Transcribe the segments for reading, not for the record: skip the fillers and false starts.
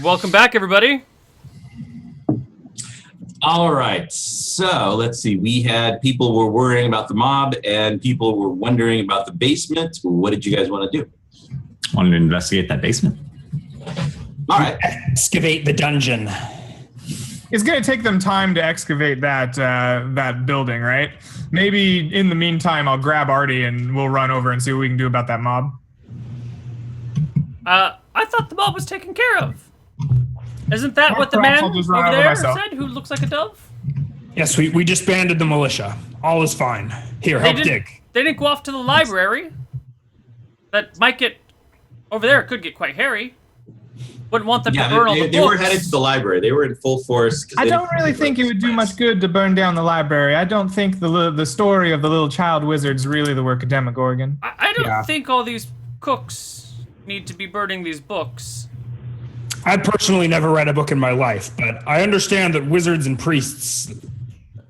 Welcome back, everybody. All right, so let's see. We had people were worrying about the mob and people were wondering about the basement. What did you guys want to do? Wanted to investigate that basement. All right. Excavate the dungeon. It's going to take them time to excavate that building, right? Maybe in the meantime, I'll grab Artie and we'll run over and see what we can do about that mob. I thought the mob was taken care of. Isn't that what the man over there said, who looks like a dove? Yes, we disbanded the militia. All is fine. Here, help dig. They didn't go off to the library. That might get... Over there, it could get quite hairy. Wouldn't want them to burn all the books. They were headed to the library. They were in full force. I don't really think it would do much good to burn down the library. I don't think the story of the little child wizard's really the work of Demogorgon. I don't think all these cooks need to be burning these books. I personally never read a book in my life, but I understand that wizards and priests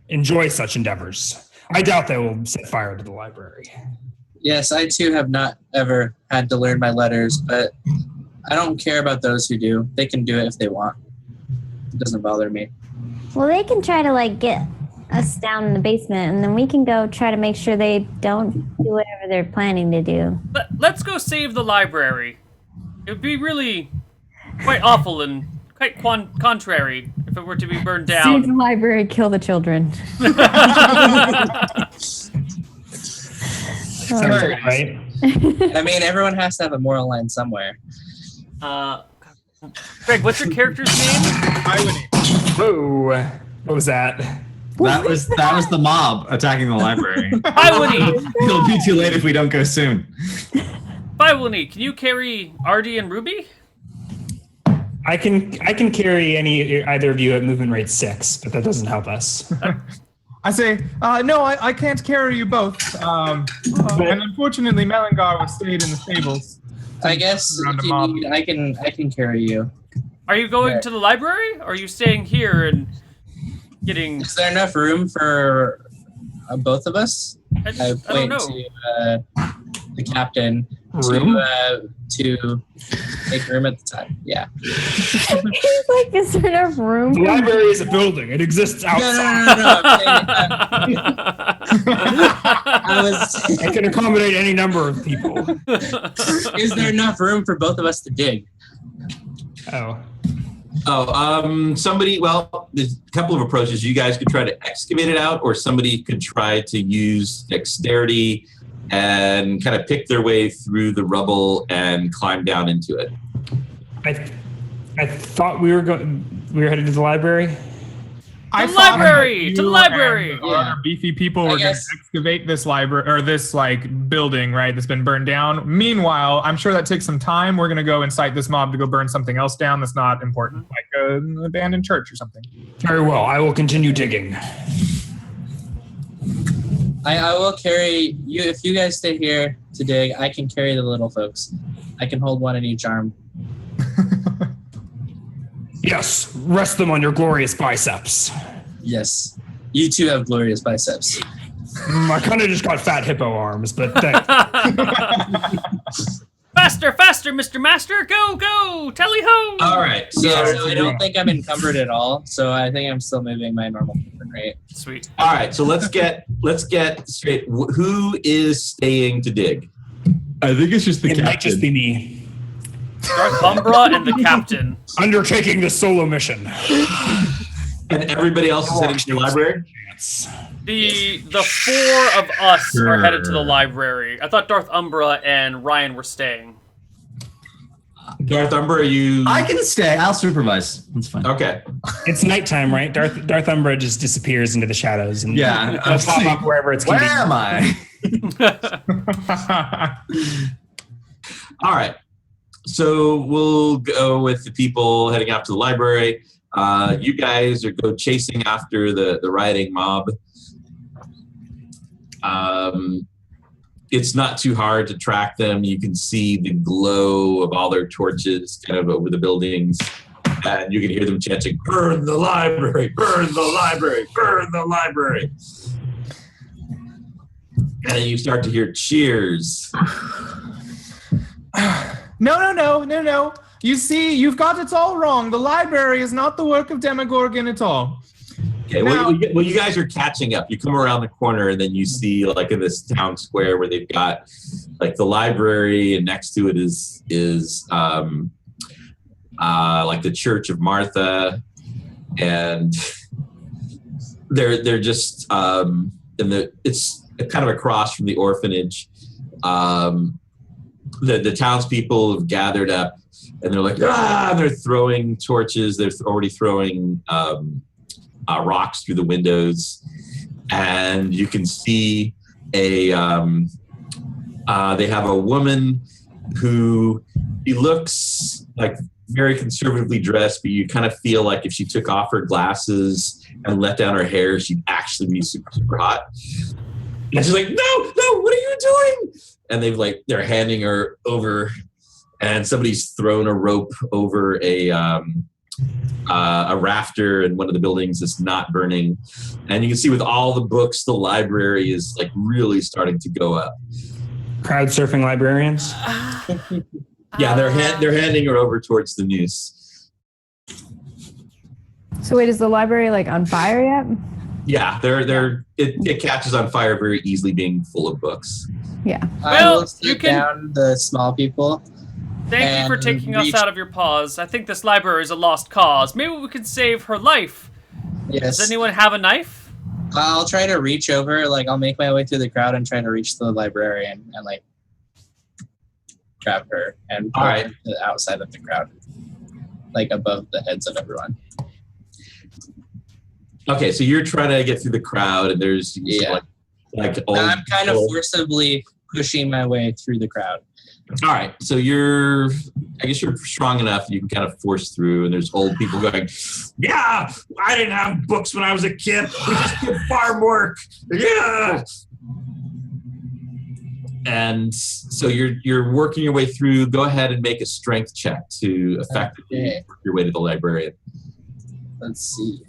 enjoy such endeavors. I doubt they will set fire to the library. Yes, I too have not ever had to learn my letters, but I don't care about those who do. They can do it if they want. It doesn't bother me. Well, they can try to get us down in the basement, and then we can go try to make sure they don't do whatever they're planning to do. Let's go save the library. It would be really quite awful and quite contrary if it were to be burned down. Save the library, kill the children. Sounds right. I mean, everyone has to have a moral line somewhere. Greg, what's your character's name? Whoa. What was that? That was the mob attacking the library. Bywinnie! It'll be too late if we don't go soon. Bywinnie, can you carry Artie and Ruby? I can carry either of you at movement rate 6, but that doesn't help us. I say, no, I can't carry you both. And unfortunately, Melangar was stayed in the stables. I guess if you need, I can carry you. Are you going to the library, or are you staying here and getting... Is there enough room for both of us? I don't know. To the captain to make room at the time. Yeah. He's like, is there enough room? The library is a building. It exists outside. No. I can accommodate any number of people. Is there enough room for both of us to dig? Somebody, well, there's a couple of approaches. You guys could try to excavate it out, or somebody could try to use dexterity and kind of pick their way through the rubble and climb down into it. I thought we were headed to the library. To the library! Our beefy people were going to excavate this library, or this building, right, that's been burned down. Meanwhile, I'm sure that takes some time. We're going to go incite this mob to go burn something else down that's not important, like an abandoned church or something. Very well. I will continue digging. I will carry you. If you guys stay here to dig, I can carry the little folks. I can hold one in each arm. Yes, rest them on your glorious biceps. Yes, you too have glorious biceps. I kind of just got fat hippo arms, but thanks. Faster, Mr. Master! Go! Tally ho! All right. So I don't think I'm encumbered at all. So I think I'm still moving my normal movement rate. Sweet. All right. So let's get straight. Who is staying to dig? I think it's just the It captain. might just be me. Darth Umbra and the captain. Undertaking the solo mission. And everybody else is heading to the library? The four of us are headed to the library. I thought Darth Umbra and Ryan were staying. Darth Umbra, are you... I can stay. I'll supervise. That's fine. Okay. It's nighttime, right? Darth Umbra just disappears into the shadows and I'm pop up wherever it's Where convenient. am I? All right. So we'll go with the people heading out to the library. You guys are go chasing after the rioting mob. It's not too hard to track them. You can see the glow of all their torches kind of over the buildings. And you can hear them chanting, "Burn the library! Burn the library! Burn the library!" And you start to hear cheers. No. You see, you've got it all wrong. The library is not the work of Demogorgon at all. Okay, Now- well, you guys are catching up. You come around the corner, and then you see, like, in this town square where they've got, like, the library, and next to it is like the Church of Martha, and they're just it's kind of across from the orphanage. The townspeople have gathered up, and they're like, and they're throwing torches. They're already throwing rocks through the windows, and you can see they have a woman who looks like very conservatively dressed, but you kind of feel like if she took off her glasses and let down her hair, she'd actually be super, super hot. And she's like, no, what are you doing? And they're handing her over, and somebody's thrown a rope over a rafter in one of the buildings that's not burning. And you can see with all the books, the library is like really starting to go up. Crowd surfing librarians. Yeah, they're handing her over towards the noose. So wait, is the library like on fire yet? Yeah, it catches on fire very easily, being full of books. Yeah. I Well, will sit you can- down the small people. Thank you for And taking us reach- out of your paws. I think this library is a lost cause. Maybe we could save her life. Yes. Does anyone have a knife? I'll try to reach over, like I'll make my way through the crowd and try to reach the librarian and like grab her and pull All right. her to the outside of the crowd, like above the heads of everyone. Okay, so you're trying to get through the crowd, and there's Yeah. like old I'm kind of people. forcibly pushing my way through the crowd. All right, so I guess you're strong enough, you can kind of force through, and there's old people going, yeah, I didn't have books when I was a kid. We just did farm work. Yeah. And so you're working your way through. Go ahead and make a strength check to effectively Okay. work your way to the librarian. Let's see.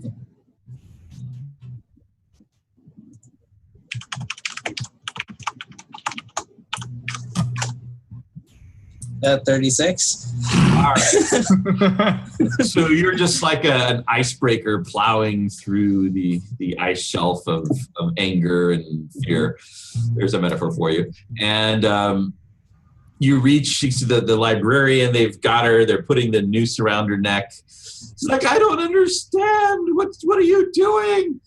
At 36. All right. So you're just like an icebreaker plowing through the ice shelf of anger and fear. There's a metaphor for you. And you reach the librarian. They've got her. They're putting the noose around her neck. It's like, I don't understand. What are you doing?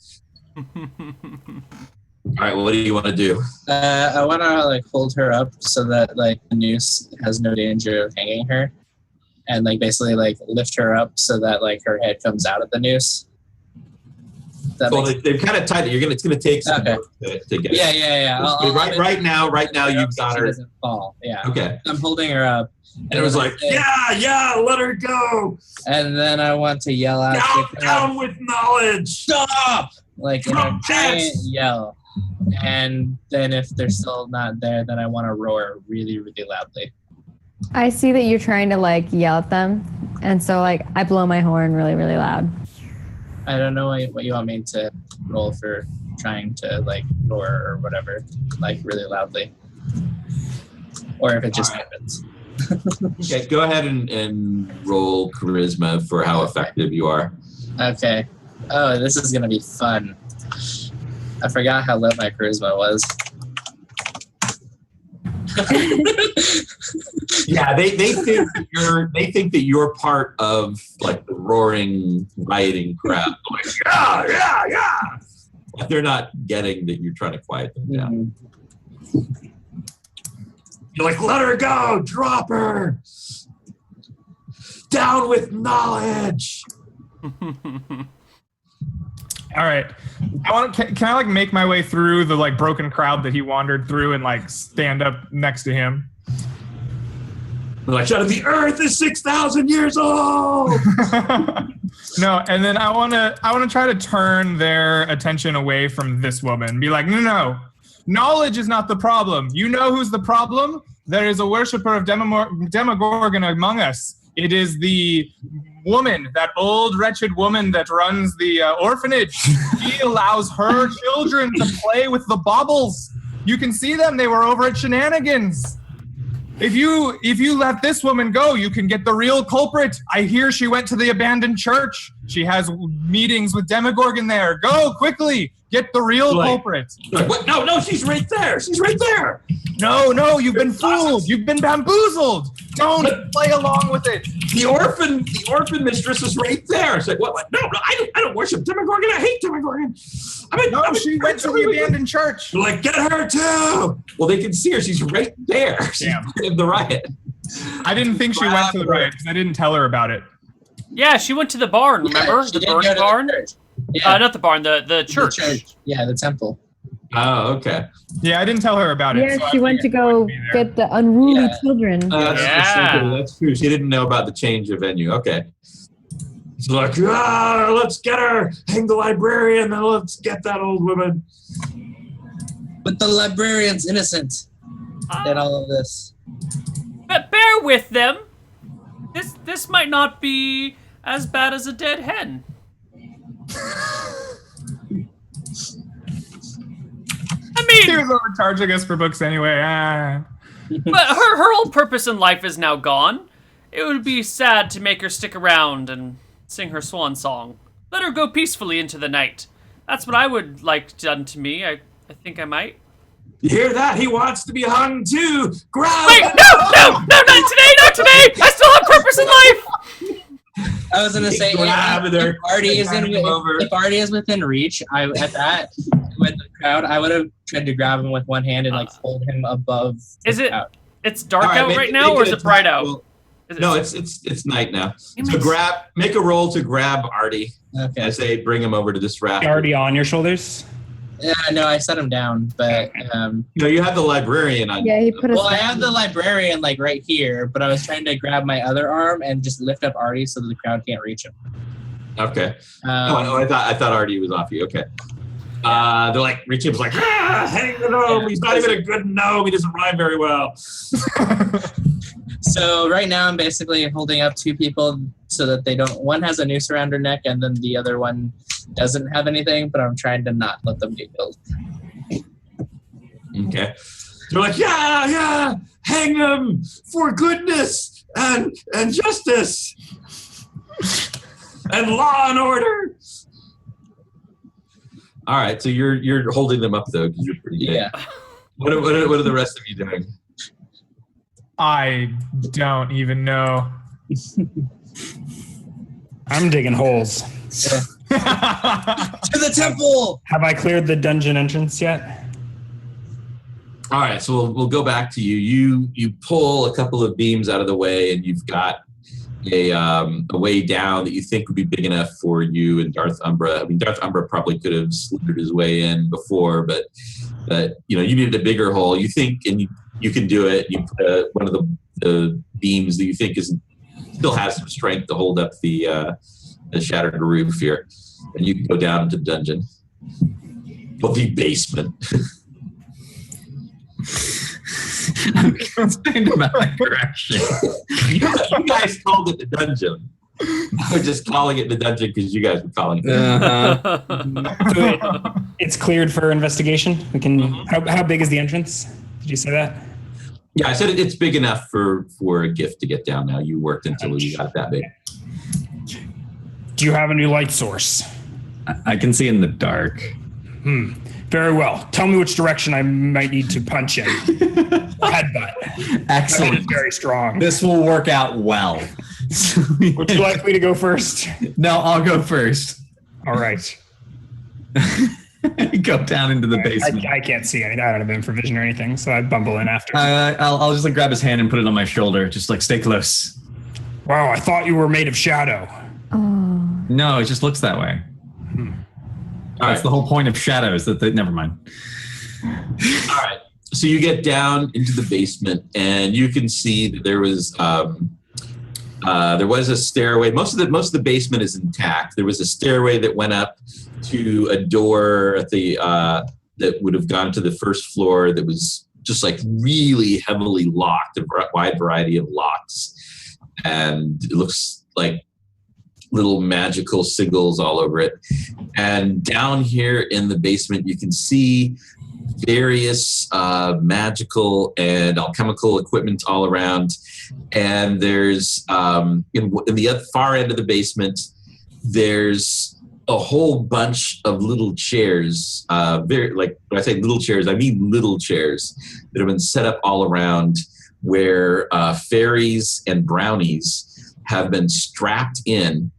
All right, well, what do you want to do? I want to like hold her up so that like the noose has no danger of hanging her, and like basically like lift her up so that like her head comes out of the noose. That Well, makes- they've kind of tied it. It's going to take some Okay. work to get. yeah. Right now, hold her you've up so got she her. doesn't fall. Yeah. Okay. I'm holding her up. And it was like, yeah, let her go. And then I want to yell out, Down with knowledge. stop! Like in a Trumpets! giant yell. And then if they're still not there, then I want to roar really, really loudly. I see that you're trying to like yell at them, and so like I blow my horn really, really loud. I don't know what you want me to roll for trying to like roar or whatever, like really loudly. Or if it just happens. Okay, go ahead and roll charisma for how effective you are. Okay. Oh, this is gonna be fun. I forgot how low my charisma was. Yeah, they think that you're part of like the roaring, rioting crowd. Like, yeah. But they're not getting that you're trying to quiet them down. You're like, let her go, drop her. Down with knowledge. All right. Can I like make my way through the like broken crowd that he wandered through and like stand up next to him? They're like, shut up, the earth is 6,000 years old. No, and then I want to try to turn their attention away from this woman. Be like, no. Knowledge is not the problem. You know who's the problem? There is a worshiper of Demogorgon among us. It is the woman, that old wretched woman that runs the orphanage. She allows her children to play with the baubles. You can see them. They were over at Shenanigans. If you let this woman go, you can get the real culprit. I hear she went to the abandoned church. She has meetings with Demogorgon there. Go quickly, get the real culprit. What? No, she's right there. She's right there. No, you've been fooled. You've been bamboozled. Don't play along with it. The orphan mistress is right there. It's like, what? No, I don't worship Demogorgon. I hate Demogorgon. She went to the abandoned church. They're like, get her too. Well, they can see her. She's right there. She's in the riot. I didn't think she went to the riot because I didn't tell her about it. Yeah, she went to the barn, remember? she The did burning go to the barn? church. Yeah, Not the barn, the church. The church. Yeah, the temple. Oh, okay. Yeah, I didn't tell her about it. Yeah, so she I went to figured she go wouldn't be there. get the unruly Yeah. children. That's true. She didn't know about the change of venue. Okay. She's like, let's get her. Hang the librarian, and let's get that old woman. But the librarian's innocent in all of this. But bear with them. This might not be as bad as a dead hen. I She mean, was overcharging us for books anyway. but her whole purpose in life is now gone. It would be sad to make her stick around and sing her swan song. Let her go peacefully into the night. That's what I would like done to me. I think I might. You hear that? He wants to be hung too. Grab Wait, him. no, not today. I still have purpose in life. I was gonna say, Grab her. if Artie is within reach, with the crowd, I would have tried to grab him with one hand and like hold him above. Is the it? crowd. It's dark All right, out make- right now, make or it is a it bright time. out? Well, Is it- no, it's night now. Damn So it. make a roll to grab Artie. Okay. I say bring him over to this raft. Already on your shoulders? Yeah, no, I set him down, but No, you have the librarian on. Yeah, he put us. well, I have the librarian like right here, but I was trying to grab my other arm and just lift up Artie so that the crowd can't reach him. Okay. I thought Artie was off you. Okay. They're like Richard's like, hang the gnome. He's not even a good gnome. He doesn't rhyme very well. So right now I'm basically holding up two people so that they don't. One has a noose around her neck, and then the other one doesn't have anything. But I'm trying to not let them get killed. Okay. They're like, yeah, hang him for goodness and justice and law and order. All right, so you're holding them up though because you're pretty good. Yeah. What are the rest of you doing? I don't even know. I'm digging holes. To the temple. Have I cleared the dungeon entrance yet? All right, so we'll go back to you. You pull a couple of beams out of the way, and you've got a way down that you think would be big enough for you and Darth Umbra. I mean, Darth Umbra probably could have slithered his way in before, but you needed a bigger hole. You think, and you can do it. You put one of the beams that you think still has some strength to hold up the shattered roof here, and you can go down into the dungeon. Well, the basement. I'm concerned about that correction. You guys called it the dungeon. I was just calling it the dungeon because you guys were calling it. So it's cleared for investigation. We can. How big is the entrance? Did you say that? Yeah, I said it's big enough for a gift to get down now. You worked until you got that big. Do you have a new light source? I can see in the dark. Very well. Tell me which direction I might need to punch in. Headbutt. That Excellent. is very strong. This will work out well. Would you like me to go first? No, I'll go first. All right. Go down into the basement. I can't see anything. I don't have infravision or anything, so I bumble in after. I'll just grab his hand and put it on my shoulder. Just stay close. Wow, I thought you were made of shadow. No, it just looks that way. All That's right. the whole point of shadows. Never mind. All right. So you get down into the basement, and you can see that there was a stairway. Most of the basement is intact. There was a stairway that went up to a door at the that would have gone to the first floor. That was just really heavily locked, a wide variety of locks, and it looks like little magical sigils all over it. And down here in the basement, you can see various magical and alchemical equipment all around. And there's in the far end of the basement, there's a whole bunch of little chairs. When I say little chairs, I mean little chairs that have been set up all around where fairies and brownies have been strapped in.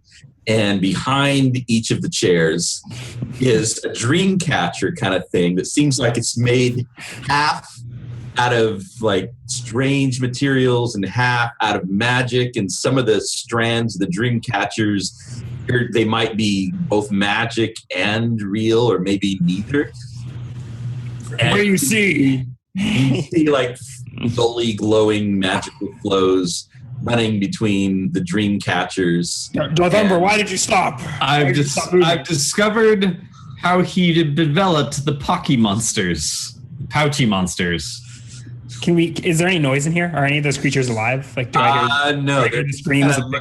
And behind each of the chairs is a dream catcher kind of thing that seems like it's made half out of like strange materials and half out of magic. And some of the strands of the dream catchers, they might be both magic and real, or maybe neither. And What do you see? You see like dully glowing magical flows running between the dream catchers. November, why did you stop? I've discovered how he developed the Pocky monsters, pouchy monsters. Is there any noise in here? Are any of those creatures alive? Like, no, hear the screams of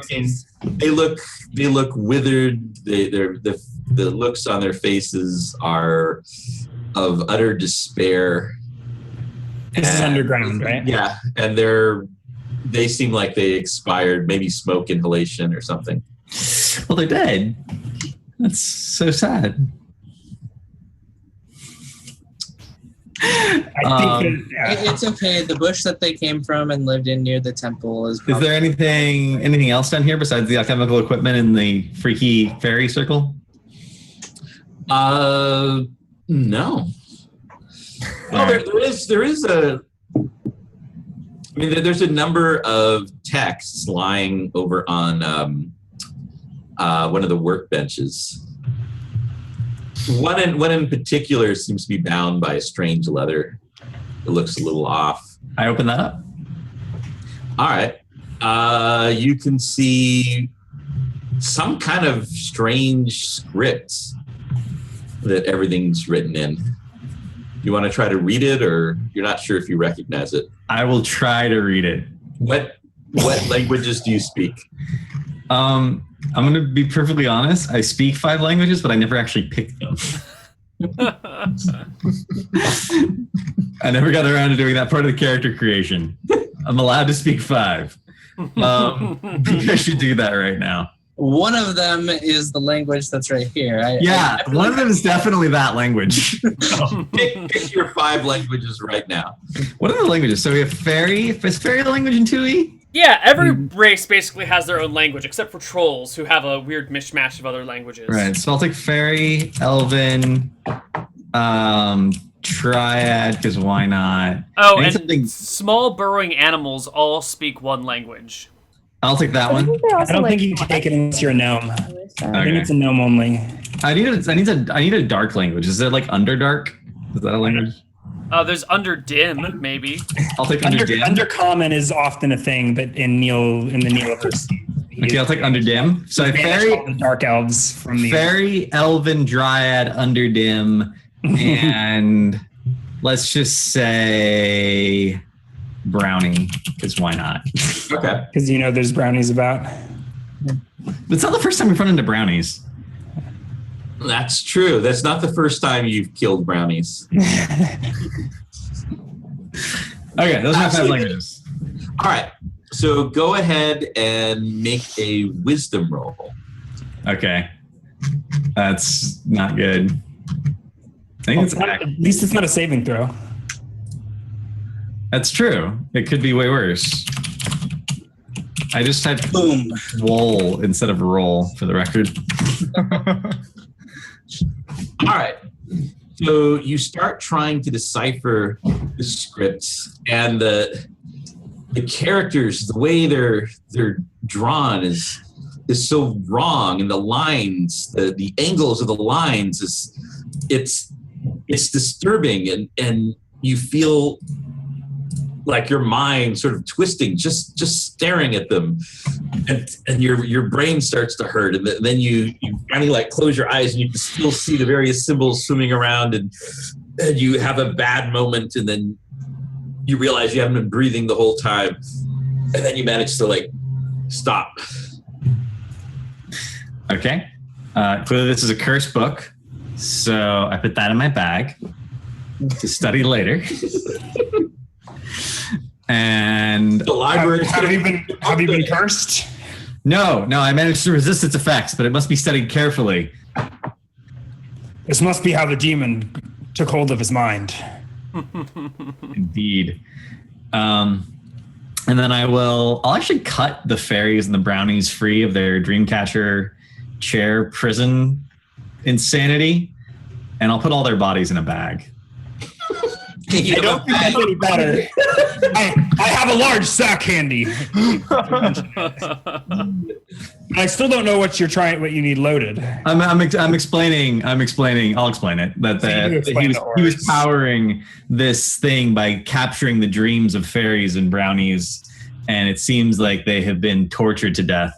they look withered. The looks on their faces are of utter despair. This is underground, right? Yeah, and they seem like they expired, maybe smoke inhalation or something. Well, they're dead. That's so sad. I think It's okay. The bush that they came from and lived in near the temple is. Is there anything else down here besides the alchemical equipment in the freaky fairy circle? No. Well, there is a. I mean, there's a number of texts lying over on one of the workbenches. One in particular seems to be bound by a strange leather. It looks a little off. I open that up. All right. You can see some kind of strange script that everything's written in. You want to try to read it, or you're not sure if you recognize it? I will try to read it. What languages do you speak? I'm going to be perfectly honest. I speak 5 languages, but I never actually picked them. I never got around to doing that part of the character creation. I'm allowed to speak 5. Maybe I should do that right now. One of them is the language that's right here. One of them is definitely that language. Pick your 5 languages right now. What are the languages? So we have fairy. Is fairy the language in 2E? Yeah, every race basically has their own language, except for trolls, who have a weird mishmash of other languages. Right. So I'll take fairy, elven, triad, because why not? Oh, and small burrowing animals all speak one language. I'll take that one. I don't think you can take it unless you're a gnome. I think it's a gnome only. I need a dark language. Is there like Underdark? Is that a language? There's Underdim, maybe. I'll take Underdim. Undercommon is often a thing, but in the Neoverse. Okay, I'll take Underdim. So fairy, all the dark elves from the fairy, elven, dryad, Underdim, and let's just say brownie, because why not? Okay. Because there's brownies about. It's not the first time we've run into brownies. That's true. That's not the first time you've killed brownies. Okay, those are my 5 languages. All right. So go ahead and make a wisdom roll. Okay. That's not good. I think at least it's not a saving throw. That's true. It could be way worse. I just typed boom roll instead of roll for the record. All right. So you start trying to decipher the scripts, and the characters, the way they're drawn is so wrong, and the lines, the angles of the lines it's disturbing, and you feel like your mind sort of twisting, just staring at them, and your brain starts to hurt, and then you finally like close your eyes and you can still see the various symbols swimming around, and you have a bad moment, and then you realize you haven't been breathing the whole time, and then you manage to like stop. Okay. Clearly this is a cursed book, so I put that in my bag. to study later. And The library. Have you been cursed? no, I managed to resist its effects, but it must be studied carefully. This must be how the demon took hold of his mind. Indeed. And then I'll actually cut the fairies and the brownies free of their Dreamcatcher chair prison insanity, and I'll put all their bodies in a bag. I don't think that's any better. I have a large sack handy. I still don't know what you need loaded. I'm explaining. I'll explain it. He was powering this thing by capturing the dreams of fairies and brownies, and it seems like they have been tortured to death.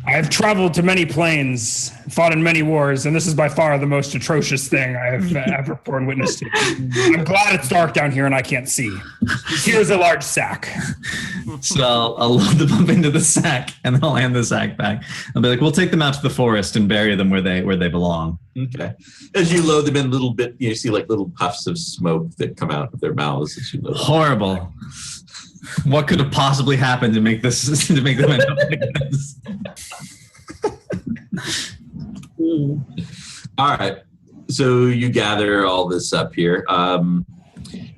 I've traveled to many planes, fought in many wars, and this is by far the most atrocious thing I have ever borne witness to. I'm glad it's dark down here and I can't see. Here's a large sack. So I'll load them up into the sack, and then I'll hand the sack back. I'll be like, "We'll take them out to the forest and bury them where they belong." Okay. As you load them in a little bit, you see like little puffs of smoke that come out of their mouths as you load them. Horrible. What could have possibly happened to make them end up like this? All right. So you gather all this up here.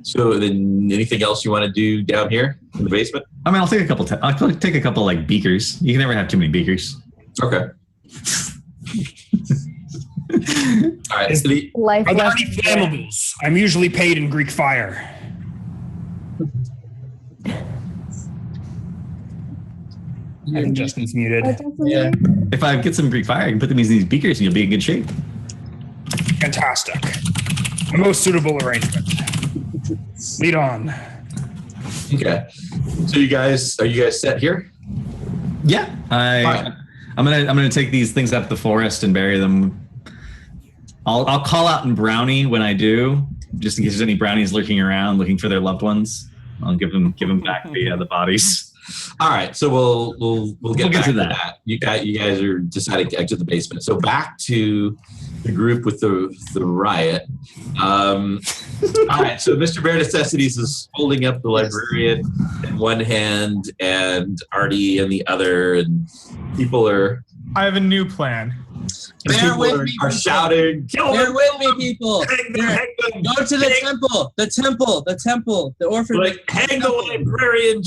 So then, anything else you want to do down here in the basement? I mean, I'll take a couple. I'll take a couple like beakers. You can never have too many beakers. Okay. All right. So Life Are there lesson. any flammables? I'm usually paid in Greek fire. I think Justin's muted. Yeah. If I get some Greek fire, I can put them in these beakers, and you'll be in good shape. Fantastic. The most suitable arrangement. Lead on. Okay. So are you guys set here? Yeah, I'm gonna take these things out to the forest and bury them. I'll call out in brownie when I do, just in case there's any brownies lurking around looking for their loved ones. I'll give them back the bodies. All right, so we'll get back to that. You guys are deciding to exit the basement. So back to the group with the riot. All right, so Mr. Bare Necessities is holding up the librarian in one hand and Artie in the other, and people are. I have a new plan. Bear with me, are people. shouting. Kill Bear them, with kill me, them, people. hang them, hang them. Go to the temple. The orphanage. Like hang the librarian.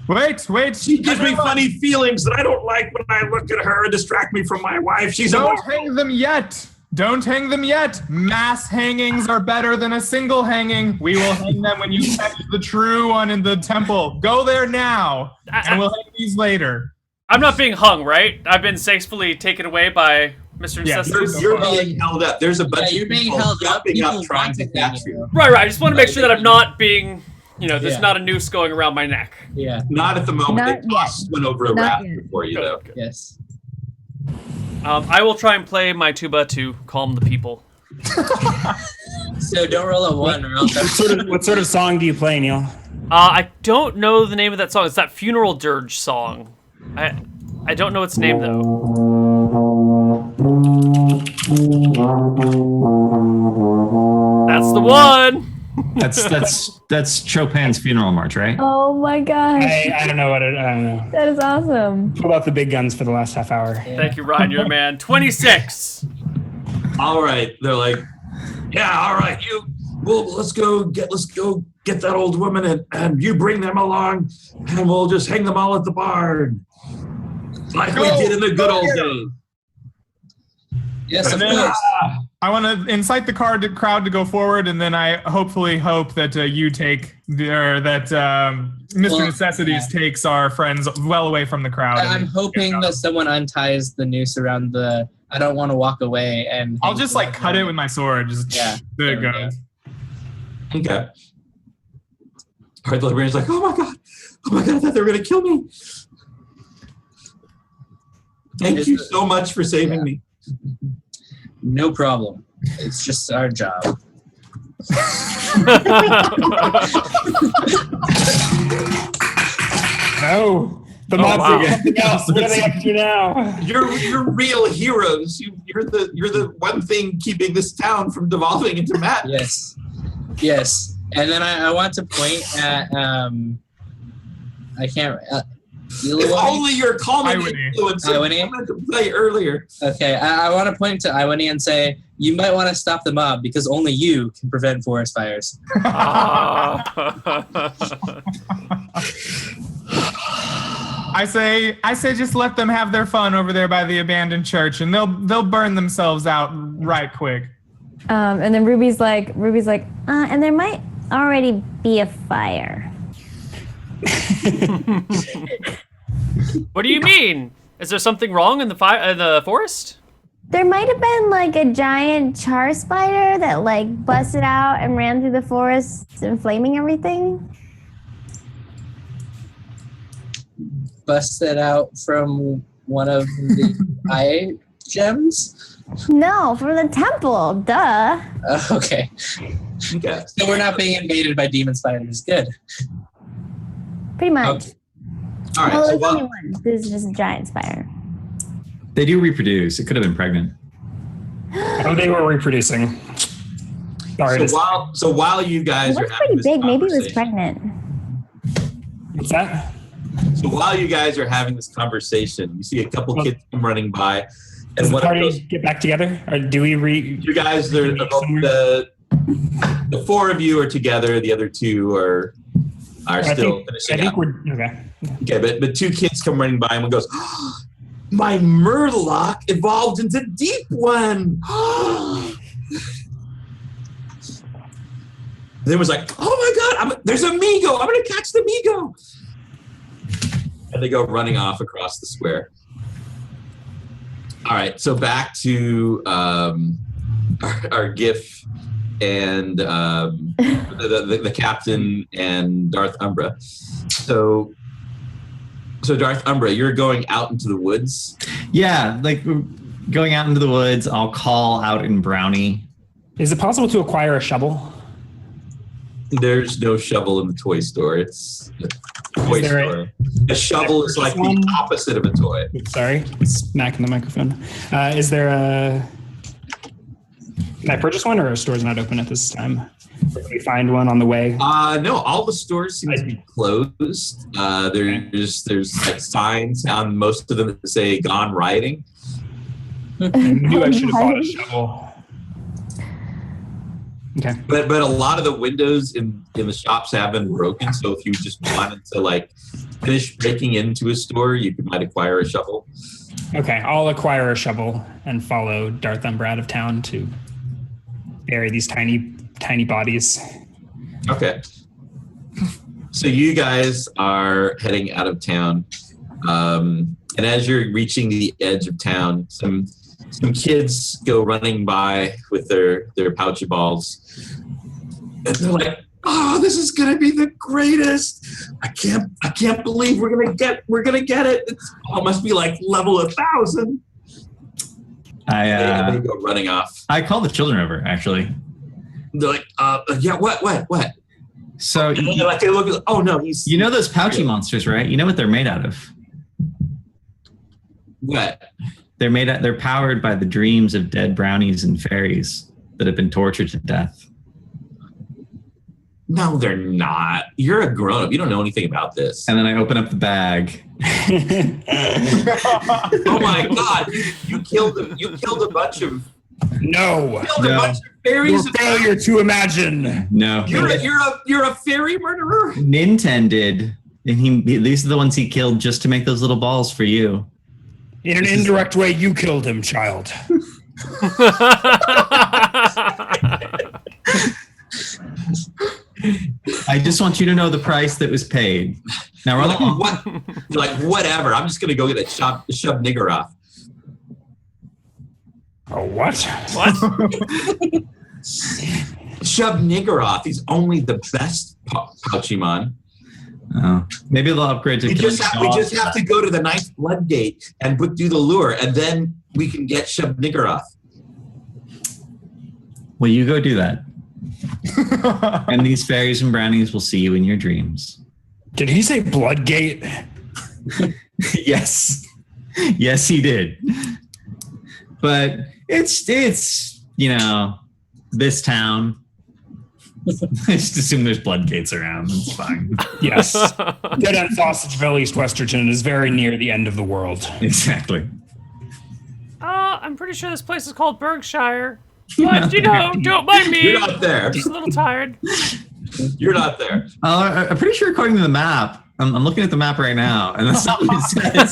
Wait. She gives me funny feelings that I don't like when I look at her and distract me from my wife. She's Don't a hang them yet. Don't hang them yet. Mass hangings are better than a single hanging. We will hang them when you catch the true one in the temple. Go there now, and we'll hang these later. I'm not being hung, right? I've been safely taken away by Mr. Yeah, Necessities. You're being held up. There's a bunch you're of being people held up. jumping People up trying want to to hang catch you. you. Right. I just want to make sure that I'm not being, there's Yeah. not a noose going around my neck. Yeah. Not at the moment. Not They yet. tossed one over a Not raft yet. before you, though. Good. Yes. I will try and play my tuba to calm the people. So don't roll a 1 or else. What sort of song do you play, Neil? I don't know the name of that song. It's that funeral dirge song. I don't know its name though. That's the one. That's Chopin's funeral march, right? Oh my gosh. I don't know I don't know. That is awesome. Pull out the big guns for the last half hour. Thank you, Ryan. You're a man. 26. All right. They're like, yeah, all right. Let's go get that old woman and you bring them along and we'll just hang them all at the barn. Like we did in the good old days. Yes, of And then- course. I want to incite the crowd to go forward, and then I hopefully hope that Mr. Well, Necessities takes our friends well away from the crowd. I'm hoping that someone unties the noose around the. I don't want to walk away and. I'll just like cut it with my sword. Just there it there we goes. Okay. All right. The librarian's like, oh my God, I thought they were going to kill me. Thank you so much for saving me. No problem. It's just our job. No, The Oh, mob wow. something else. What are they up to now? You're real heroes. You're the one thing keeping this town from devolving into madness. Yes. And then I want to point at I can't. If only your calming Iwani. influence Iwani? I meant to play earlier. Okay, I want to point to Iwani and say, you might want to stop the mob because only you can prevent forest fires. I say just let them have their fun over there by the abandoned church, and they'll burn themselves out right quick. And then Ruby's like, and there might already be a fire. What do you mean? Is there something wrong in the forest? There might have been like a giant char spider that like busted out and ran through the forest, inflaming everything. Busted out from one of the eye gems? No, from the temple. Duh. Okay. Okay. So we're not being invaded by demon spiders. Good. Pretty much. Okay. All right. Well, So there's only while, one. This is just a giant spider. They do reproduce. It could have been pregnant. Oh, they were reproducing. Sorry. so while you guys It are was having pretty this big. Maybe it was conversation- pregnant. What's that? So while you guys are having this conversation, you see a couple Well, kids come running by, Does and the one of party those get back together? Or do we you guys, the four of you are together. The other two are still finishing I think up. we're okay. Okay, but two kids come running by, and one goes, "My Murloc evolved into Deep One." Then was like, "Oh my God, there's a Migo! I'm gonna catch the Migo!" And they go running off across the square. All right, so back to our GIF and the captain and Darth Umbra. So Darth Umbra, you're going out into the woods. Yeah, like going out into the woods. I'll call out in Brownie. Is it possible to acquire a shovel? There's no shovel in the toy store. It's a toy there store. A shovel is like one? the opposite of a toy. Oops, sorry, smacking the microphone. Is there a? Can I purchase one, or are stores not open at this time? Or can we find one on the way? No, all the stores seem to be closed. There's like signs on most of them that say "Gone Riding." I knew I should have bought a shovel. Okay. But a lot of the windows in the shops have been broken. So if you just wanted to like finish breaking into a store, you might acquire a shovel. Okay, I'll acquire a shovel and follow Darth Umbra out of town to bury these tiny bodies. Okay. So you guys are heading out of town, and as you're reaching the edge of town, some kids go running by with their pouchy balls, and they're like, "Oh, this is gonna be the greatest! I can't believe we're gonna get it! It must be like level 1,000." They go running off. I call the children over, actually. They're like, yeah, what? So And they look. Oh no, you know those pouchy monsters, right? You know what they're made out of? What? They're powered by the dreams of dead brownies and fairies that have been tortured to death. No, they're not. You're a grown-up. You don't know anything about this. And then I open up the bag. Oh my God! You killed a bunch of. No. Killed a bunch of fairies. Your failure to imagine. No. You're a fairy murderer. Ninten did. And these are the ones he killed just to make those little balls for you. In an indirect way, you killed him, child. I just want you to know the price that was paid. Now run along. What? You're like, whatever. I'm just gonna go get a shove nigger off. Oh, what? What? Shove nigger off. He's only the best Pouchymon. Oh, maybe they'll upgrade to. We just have to go to the ninth floodgate and do the lure, and then we can get Shove nigger off. Well, you go do that. And these fairies and brownies will see you in your dreams. Did he say Bloodgate? Yes. Yes, he did. But it's this town. I just assume there's floodgates around. It's fine. Yes. Dead End Sausageville, East Westerton is very near the end of the world. Exactly. I'm pretty sure this place is called Berkshire. But, don't mind me. You're not there. Just a little tired. You're not there. I'm pretty sure according to the map, I'm looking at the map right now, and that's not what it says.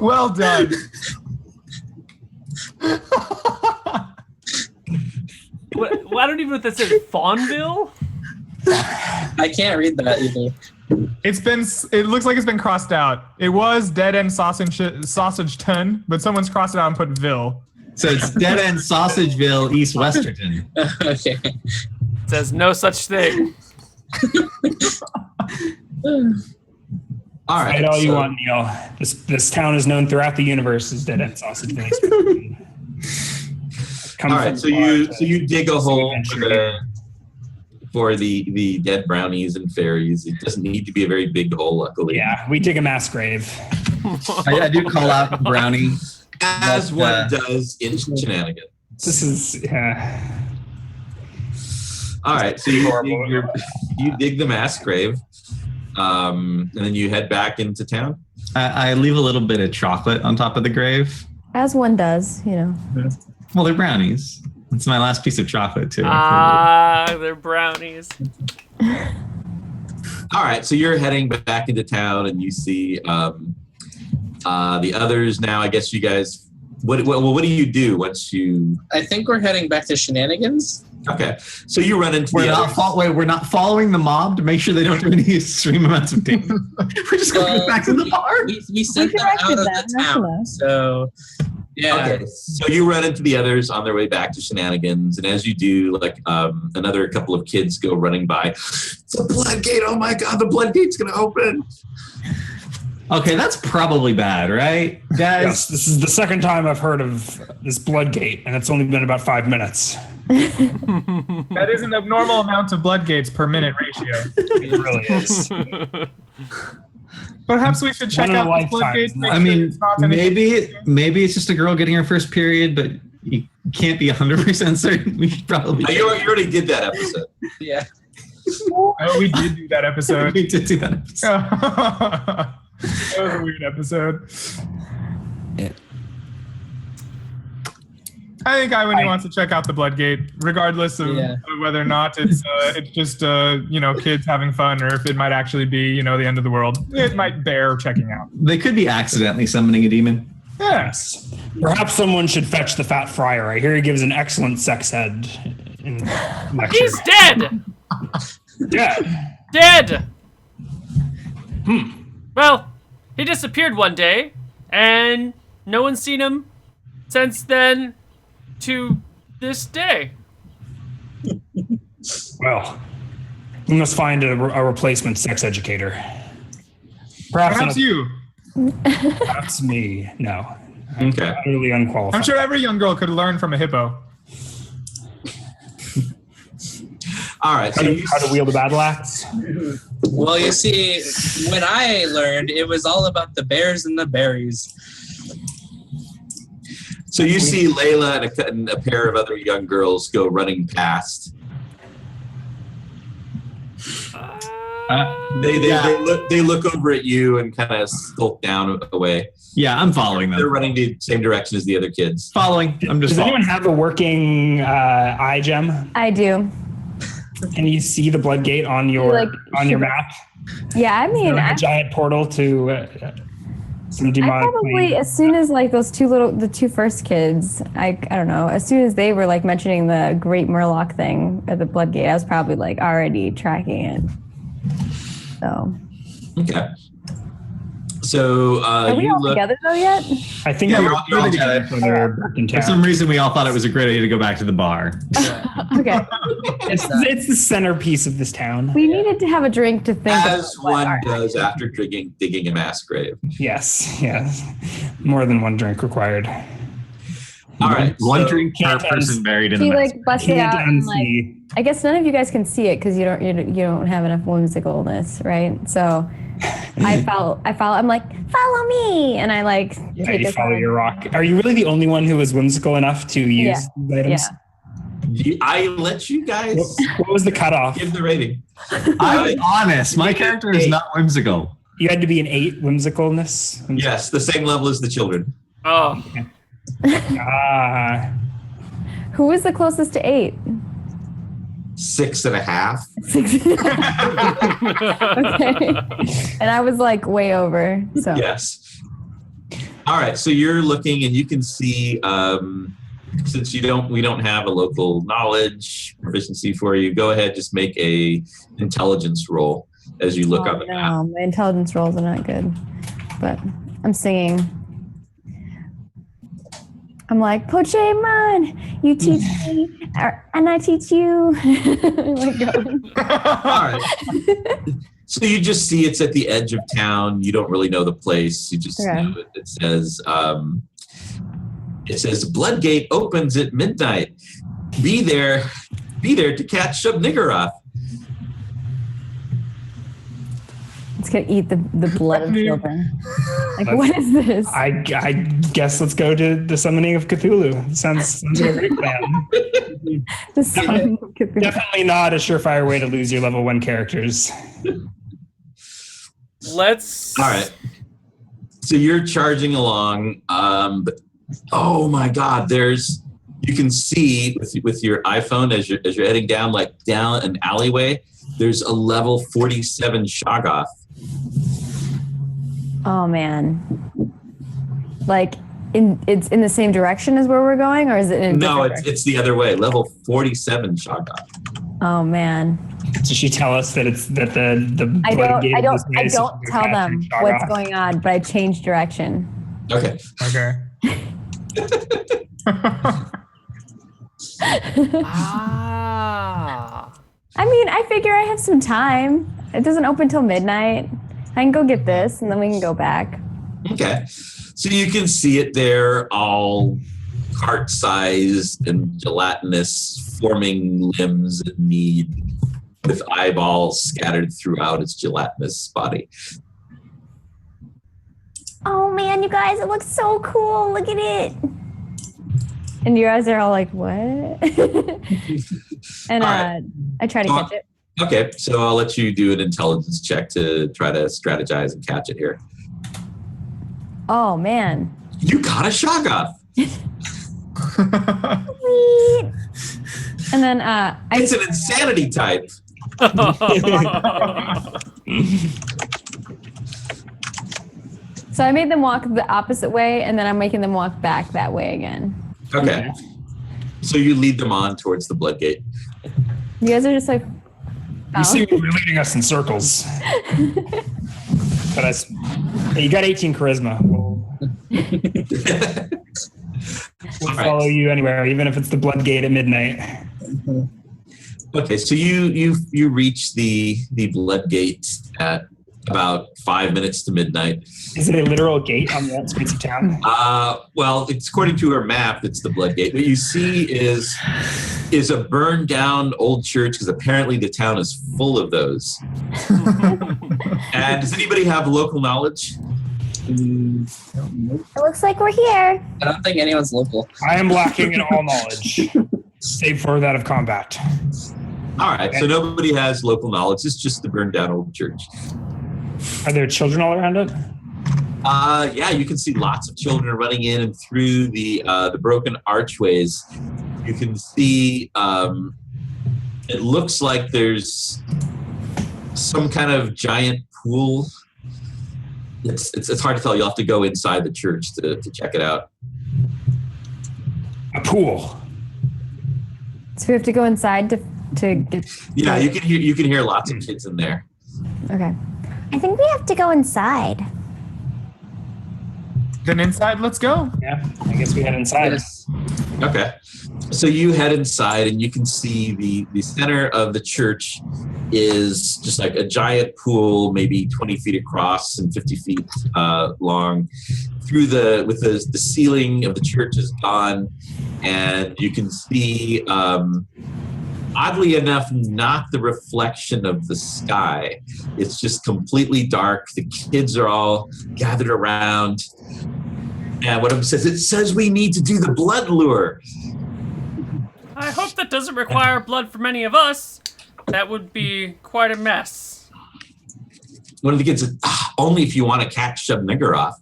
Well done. I don't even know what that says. Fawnville? I can't read that either. It looks like it's been crossed out. It was Dead End Sausage Ton, but someone's crossed it out and put Ville. So it's Dead End Sausageville, East Westerton. Okay. It says no such thing. All right. Say it all you want, Neil. This town is known throughout the universe as Dead End Sausageville. All right. So you dig a hole for the dead brownies and fairies. It doesn't need to be a very big hole, luckily. Yeah, we dig a mass grave. I do call out Brownie. As one does in Shenanigans. This is all right. So you dig the mass grave, and then you head back into town. I leave a little bit of chocolate on top of the grave. As one does, Well, they're brownies. It's my last piece of chocolate too. They're brownies. All right. So you're heading back into town, and you see the others now. I guess you guys. What do you do once you? I think we're heading back to Shenanigans. Okay. So you run into We're not following the mob to make sure they don't do any extreme amounts of damage. We're just going back to the bar. We sent them out of the town. So yeah. Okay. So you run into the others on their way back to Shenanigans, and as you do, another couple of kids go running by. It's a blood gate! Oh my God, the blood gate's gonna open! Okay, that's probably bad, right, guys? Yes, this is the second time I've heard of this blood gate, and it's only been about 5 minutes. That is an abnormal amount of blood gates per minute ratio. It really is. Perhaps we should check One in a out the blood lifetime. gates. make I sure mean, it's not anything- maybe it's just a girl getting her first period, but you can't be 100% certain. We should probably. You already did that episode. Yeah. Oh, we did do that episode. We did do that episode. That was a weird episode. Yeah. I think Iwani wants to check out the Bloodgate, regardless of whether or not it's just kids having fun, or if it might actually be the end of the world. It might bear checking out. They could be accidentally summoning a demon. Yes. Perhaps someone should fetch the fat friar. I hear he gives an excellent sex head in lecture. He's dead! Dead. Dead! Well, he disappeared one day, and no one's seen him since then to this day. Well, we must find a replacement sex educator. Perhaps you. Perhaps me. No. Okay. I'm utterly unqualified. I'm sure every young girl could learn from a hippo. All right. So How to wield a battle axe? Well, you see, when I learned, it was all about the bears and the berries. So you see Layla and a pair of other young girls go running past. They look over at you and kind of skulk down away. Yeah, I'm following them. They're running the same direction as the other kids. Following. I'm just Does anyone have a working eye gem? I do. Can you see the blood gate on your map? Yeah, I mean, A giant portal to some demonic. I probably, plane. as soon as the two first kids, I don't know, as soon as they were mentioning the Great Murloc thing at the blood gate, I was probably already tracking it. So. Okay. So Are we all together though yet? I think Yeah, we you're all were together. when they were back in For town. some reason, we all thought it was a great idea to go back to the bar. Okay. It's the centerpiece of this town. We needed to have a drink to think as about what one our does after digging a mass grave. Yes. More than one drink required. All right. One so- drink per person buried in She the mess. like busted Can't out and unsee. I guess none of you guys can see it because you don't have enough whimsicalness, right? So I follow. I'm like, follow me, and I like Yeah, take you us follow on. your rock. Are you really the only one who was whimsical enough to use these items? I let you guys What was the cutoff? give the rating. I was honest. My character is not whimsical. You had to be an 8 whimsicalness. Yes, the same level as the children. Oh, Ah, Who was the closest to 8? 6.5. Okay, and I was like way over. So Yes. All right. So you're looking, and you can see. Since we don't have a local knowledge proficiency for you, go ahead, just make a intelligence roll as you look on the map. no, my intelligence rolls are not good, but I'm singing. I'm like, Pochemon, you teach me, and I teach you. Like, going. All right. So you just see it's at the edge of town. You don't really know the place. You just Okay. know it says Bloodgate opens at midnight. Be there to catch Shub-Niggurath. It's gonna eat the blood of children. Like, what is this? I guess let's go to the summoning of Cthulhu. Sounds like a great plan. The son of Cthulhu. Definitely not a surefire way to lose your level 1 characters. let's. All right. So you're charging along. But, oh my God! You can see with your iPhone as you're heading down an alleyway. There's a level 47 Shoggoth. Oh man. Like it's in the same direction as where we're going, or is it in a No, different it's the other way. Level 47 Shoggoth. direction? Oh man. Did she tell us that it's that the I blood gate don't is this way, so tell we can capture them Shoggoth? what's going on, but I changed direction. Okay. Okay. Ah. I mean, I figure I have some time. It doesn't open till midnight. I can go get this and then we can go back. Okay. So you can see it there, all cart-sized and gelatinous, forming limbs and mead, with eyeballs scattered throughout its gelatinous body. Oh man, you guys, it looks so cool. Look at it. And you guys are all like, what? And All right. I try to catch it. Okay, so I'll let you do an intelligence check to try to strategize and catch it here. Oh man. You got a Shoggoth. Sweet. And then It's an insanity type. so I made them walk the opposite way and then I'm making them walk back that way again. Okay. So you lead them on towards the Bloodgate. You guys are just like, You seem to be leading us in circles. But you got 18 charisma. We'll follow you anywhere, even if it's the Bloodgate at midnight. Okay, so you reach the Bloodgate at about 5 minutes to midnight. Is it a literal gate on the outskirts of town? Well, it's according to her map, it's the Bloodgate. What you see is a burned down old church, because apparently the town is full of those. And does anybody have local knowledge? It looks like we're here. I don't think anyone's local. I am lacking in all knowledge, save for that of combat. All right, so nobody has local knowledge. It's just the burned down old church. Are there children all around it? Yeah, you can see lots of children running in and through the broken archways. You can see it looks like there's some kind of giant pool. It's hard to tell. You'll have to go inside the church to check it out. A pool. so we have to go inside to get. Yeah, you can hear lots of kids in there. Okay. I think we have to go inside. Then inside, let's go. Yeah, I guess we head inside. Okay. So you head inside and you can see the center of the church is just like a giant pool, maybe 20 feet across and 50 feet long. With the ceiling of the church is gone, and you can see, oddly enough, not the reflection of the sky. It's just completely dark. The kids are all gathered around. And one of them says, "It says we need to do the blood lure." I hope that doesn't require blood from any of us. That would be quite a mess. One of the kids said, "Only if you want to catch Shub-Niggurath.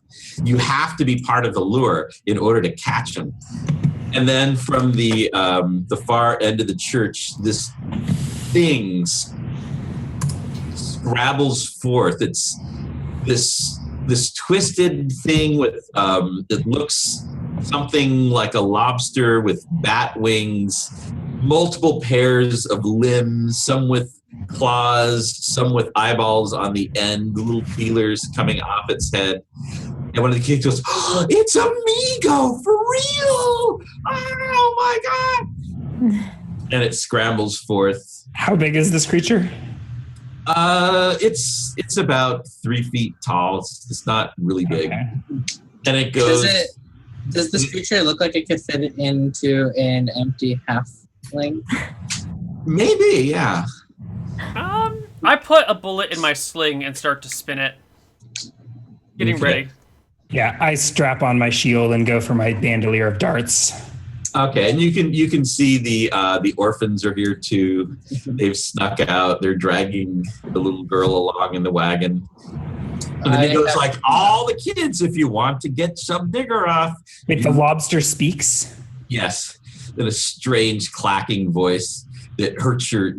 You have to be part of the lure in order to catch him." And then from the far end of the church, this thing scrabbles forth. It's this twisted thing with it looks something like a lobster with bat wings, multiple pairs of limbs, some with claws, some with eyeballs on the end, little feelers coming off its head. And one of the kids goes, "It's a Migo for real! Oh my god!" And it scrambles forth. How big is this creature? It's about 3 feet tall. It's not really big. Okay. And it goes. Does this creature look like it could fit into an empty halfling? Maybe, yeah. I put a bullet in my sling and start to spin it. Getting Okay. ready. Yeah, I strap on my shield and go for my bandolier of darts. Okay, and you can see the orphans are here too. They've snuck out. They're dragging the little girl along in the wagon. And then he goes like, "All the kids, if you want to get Shub-Niggurath." Wait, the lobster speaks? Yes, in a strange clacking voice that hurts your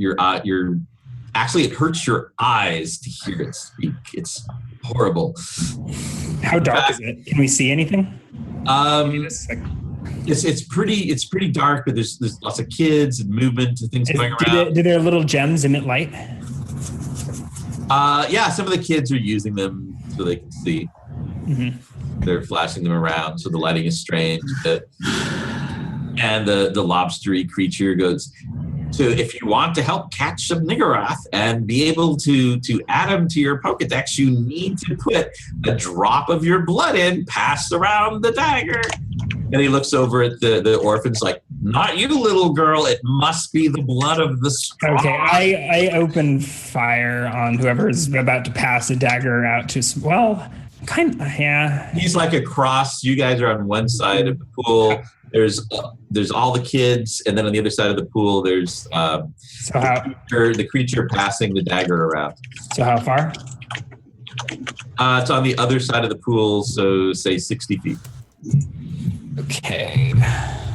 actually it hurts your eyes to hear it speak. It's horrible. How dark is it? Can we see anything? It's pretty dark, but there's lots of kids and movement and things going around. Do their little gems emit light? Yeah, some of the kids are using them so they can see. Mm-hmm. They're flashing them around, so the lighting is strange. And the lobstery creature goes, "So if you want to help catch Shub-Niggurath and be able to add him to your Pokedex, you need to put a drop of your blood in, pass around the dagger." And he looks over at the orphans like, "Not you, little girl. It must be the blood of the straw." Okay, I open fire on whoever's about to pass a dagger out to. Well, kind of, yeah. He's like across. You guys are on one side of the pool. There's all the kids, and then on the other side of the pool, there's the creature passing the dagger around. So how far? It's on the other side of the pool, so say 60 feet. Okay.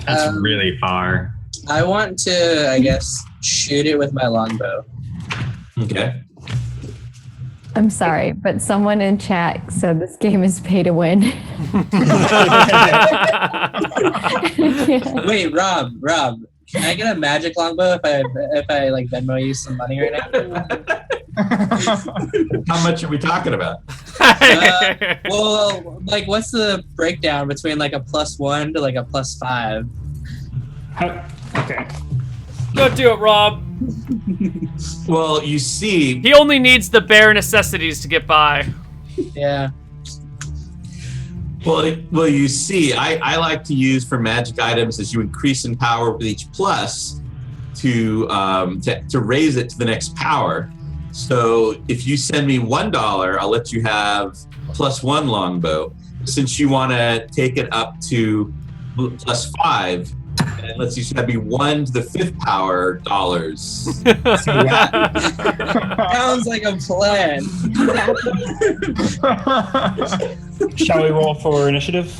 That's really far. I want to, I guess, shoot it with my longbow. Okay. I'm sorry, but someone in chat said this game is pay to win. Wait, Rob, can I get a magic longbow if I like Venmo you some money right now? How much are we talking about? Well, like, what's the breakdown between like a +1 to like a +5? Okay. Go do it, Rob. Well, you see, He only needs the bare necessities to get by. Yeah. well, you see, I like to use for magic items as you increase in power with each plus to raise it to the next power. So if you send me $1, I'll let you have +1 longbow. Since you want to take it up to +5, and let's you send me 1 to the 5th power dollars. Sounds like a plan. Shall we roll for initiative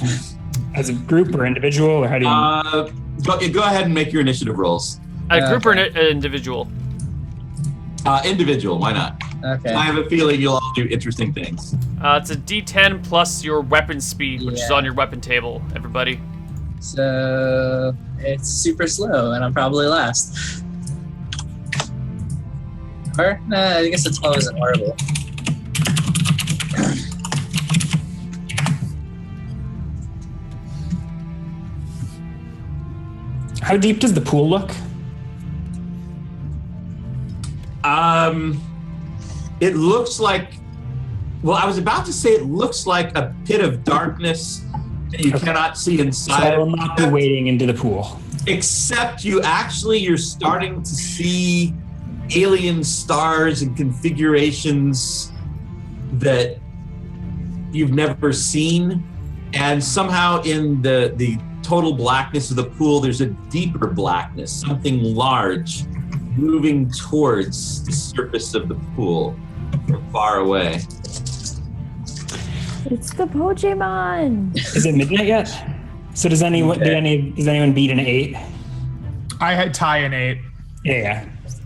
as a group or individual, or how do you? Go ahead and make your initiative rolls. A group or an individual? Individual, why not? Okay. I have a feeling you'll all do interesting things. It's a D10 plus your weapon speed, which is on your weapon table, everybody. So it's super slow, and I'm probably last. Or I guess a 12 isn't horrible. How deep does the pool look? It looks like. Well, I was about to say it looks like a pit of darkness that you cannot see So inside. I will not be wading into the pool. Except you're starting to see alien stars and configurations that you've never seen. And somehow in the total blackness of the pool, there's a deeper blackness, something large moving towards the surface of the pool from far away. It's the Pokemon. Is it midnight yet? So does anyone beat an 8? I had tie an 8. Yeah.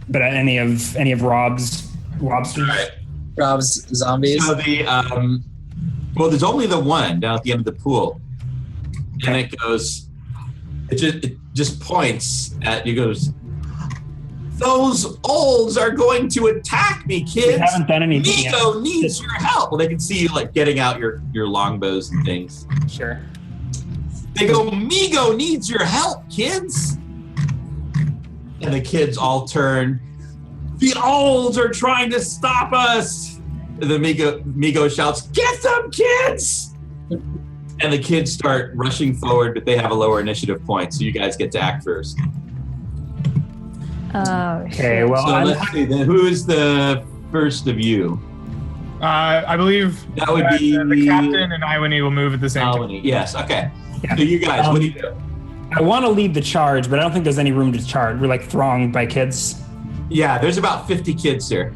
But any of Rob's lobsters? Right. Rob's zombies. So there's only the one down at the end of the pool, and it just points at you. Goes, those olds are going to attack me, kids. We haven't done anything yet. Nico needs your help. Well, they can see you like getting out your longbows and things. Sure. They go, Migo needs your help, kids. And the kids all turn. The olds are trying to stop us. And the Migo shouts, get them, kids! And the kids start rushing forward, but they have a lower initiative point, so you guys get to act first. Oh, Okay, well, So let's see, then who is the first of you? I believe That would be the captain and Iwani will move at the same time. Colony. Yes, okay. Yeah. So you guys, what do you do? I want to lead the charge, but I don't think there's any room to charge. We're like thronged by kids. Yeah, there's about 50 kids here.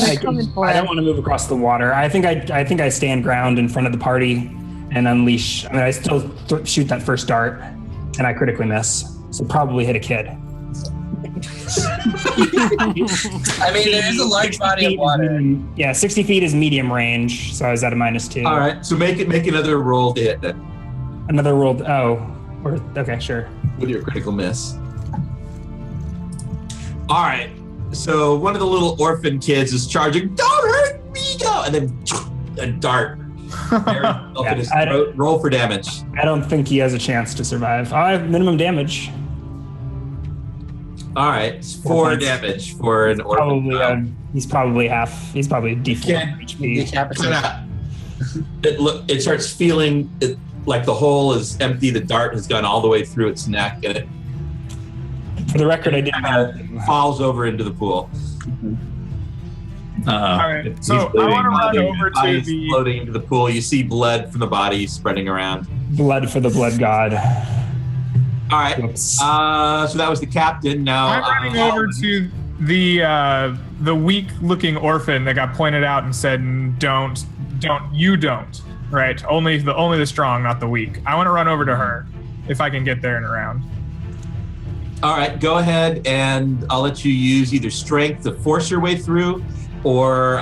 I coming for don't him. want to move across the water. I think I stand ground in front of the party and unleash. I mean, I still shoot that first dart, and I critically miss. So probably hit a kid. I mean, there is a large body of water. Yeah, 60 feet is medium range, so I was at a -2. All right, so make another roll to hit then Another roll. Okay, sure. with your critical miss. All right, so one of the little orphan kids is charging. Don't hurt me, go! And then a dart. Yeah, in his throat. Roll for damage. I don't think he has a chance to survive. I have minimum damage. All right, it's 4 damage for an orphan. Probably. child. He's probably half. He's probably D4 Yeah. HP. Decapitation. It starts feeling like the hole is empty. The dart has gone all the way through its neck, and it For the record, I did not. falls over into the pool. All right, so I want to run over to Body's the. floating into the pool. You see blood from the body spreading around. Blood for the blood god. All right. Whoops. So that was the captain. Now I'm running over to the weak-looking orphan that got pointed out and said, "Don't, you don't." Right? Only the strong, not the weak. I want to run over to her, if I can get there and around. All right. Go ahead, and I'll let you use either strength to force your way through, or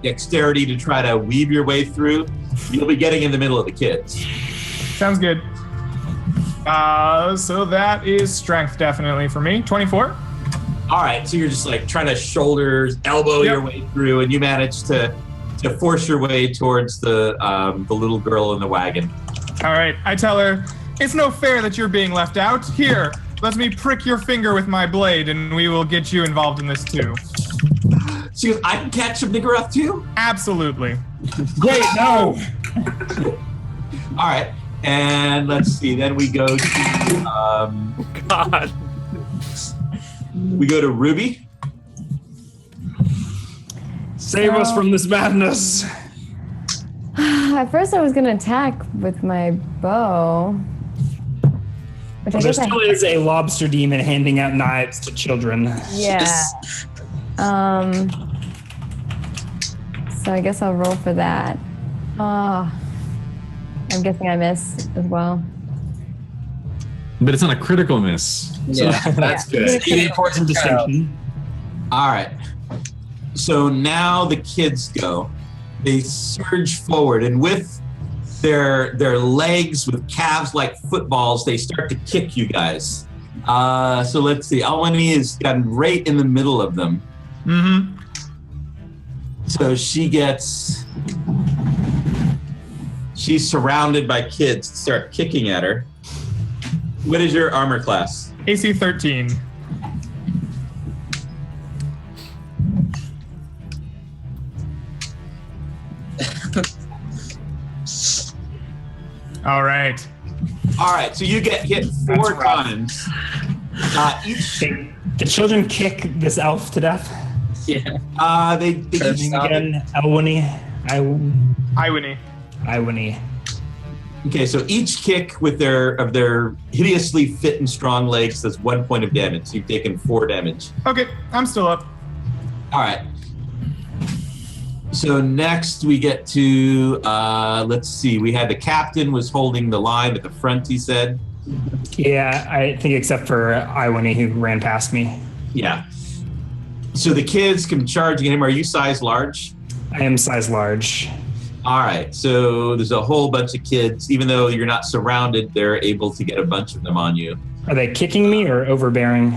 dexterity to try to weave your way through. You'll be getting in the middle of the kids. Sounds good. So that is strength definitely for me. 24. All right. So you're just like trying to elbow your way through, and you manage to force your way towards the little girl in the wagon. All right. I tell her, it's no fair that you're being left out. Here, let me prick your finger with my blade, and we will get you involved in this too. She goes, I can catch some Niggeroth too? Absolutely. Great, no! All right. And let's see. Then we go to God. we go to Ruby. Save us from this madness. At first, I was gonna attack with my bow. Which I There guess still is a lobster demon handing out knives to children. Yeah. So I guess I'll roll for that. I'm guessing I miss as well. But it's not a critical miss. So Yeah. that's good. Important distinction. All right. So now the kids go. They surge forward, and with their legs, with calves like footballs, they start to kick you guys. So let's see. Alwani has gotten right in the middle of them. Mm-hmm. So she's surrounded by kids that start kicking at her. What is your armor class? AC 13. All right. All right, so you get hit 4 That's rough. times. Each The children kick this elf to death. Yeah. they Curse. each, Stop Again, Elwini. Iwini. Iwini. okay. So each kick with their hideously fit and strong legs does 1 point of damage. So you've taken 4 damage. Okay, I'm still up. All right. So next we get to let's see. We had the captain was holding the line at the front. He said, Yeah, I think except for Iwini who ran past me. "Yeah." So the kids come charging him. Are you size large? I am size large. All right. So there's a whole bunch of kids. Even though you're not surrounded, they're able to get a bunch of them on you. Are they kicking me or overbearing?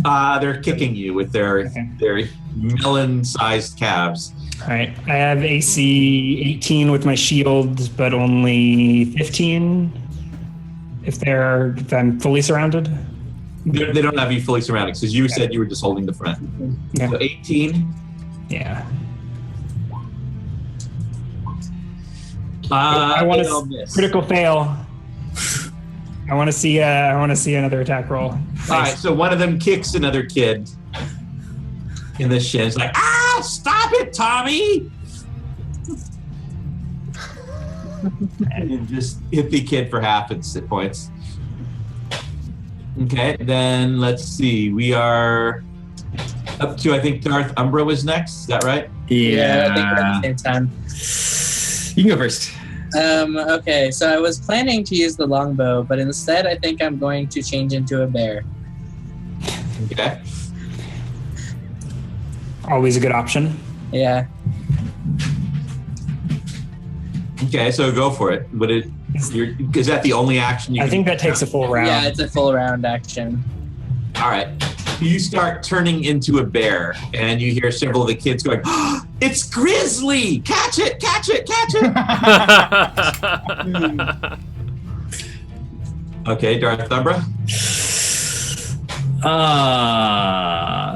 They're kicking you with their melon-sized calves. All right. I have AC 18 with my shield, but only 15 if I'm fully surrounded. They don't have you fully surrounded because you said you were just holding the front. Yeah. So 18. Yeah. I I want to critical fail. I want to see another attack roll. All right, so one of them kicks another kid in the shin. It's like, ah, stop it, Tommy! And you just hit the kid for half its hit points. Okay, then let's see. We are up to, I think, Darth Umbra was next. Is that right? Yeah, I think we're at the same time. You can go first. Okay, so I was planning to use the longbow, but instead I think I'm going to change into a bear. Okay. Always a good option. Yeah. Okay, so go for it. Is that the only action you I can think that takes a full round. Yeah, it's a full round action. All right. You start turning into a bear, and you hear several of the kids going, oh, "It's Grizzly! Catch it! Catch it! Catch it!" Okay, Darth Umbra.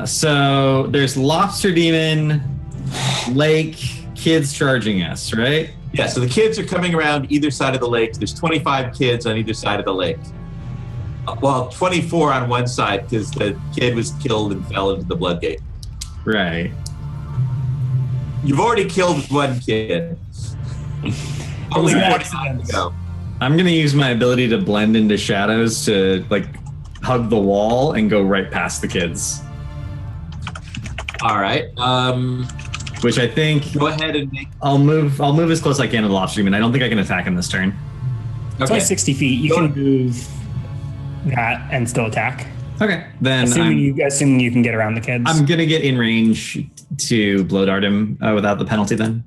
So there's Lobster Demon, Lake, kids charging us, right? Yeah, so the kids are coming around either side of the lake. There's 25 kids on either side of the lake. Well, 24 on one side because the kid was killed and fell into the blood gate. Right. You've already killed one kid. Only 45 to go. I'm gonna use my ability to blend into shadows to hug the wall and go right past the kids. All right. Which I think Go ahead and make. I'll move as close as I can to the lobster demon. I don't think I can attack him this turn. It's only 60 feet. You can move that and still attack. Okay. Then Assuming you can get around the kids. I'm gonna get in range to blow dart him without the penalty then.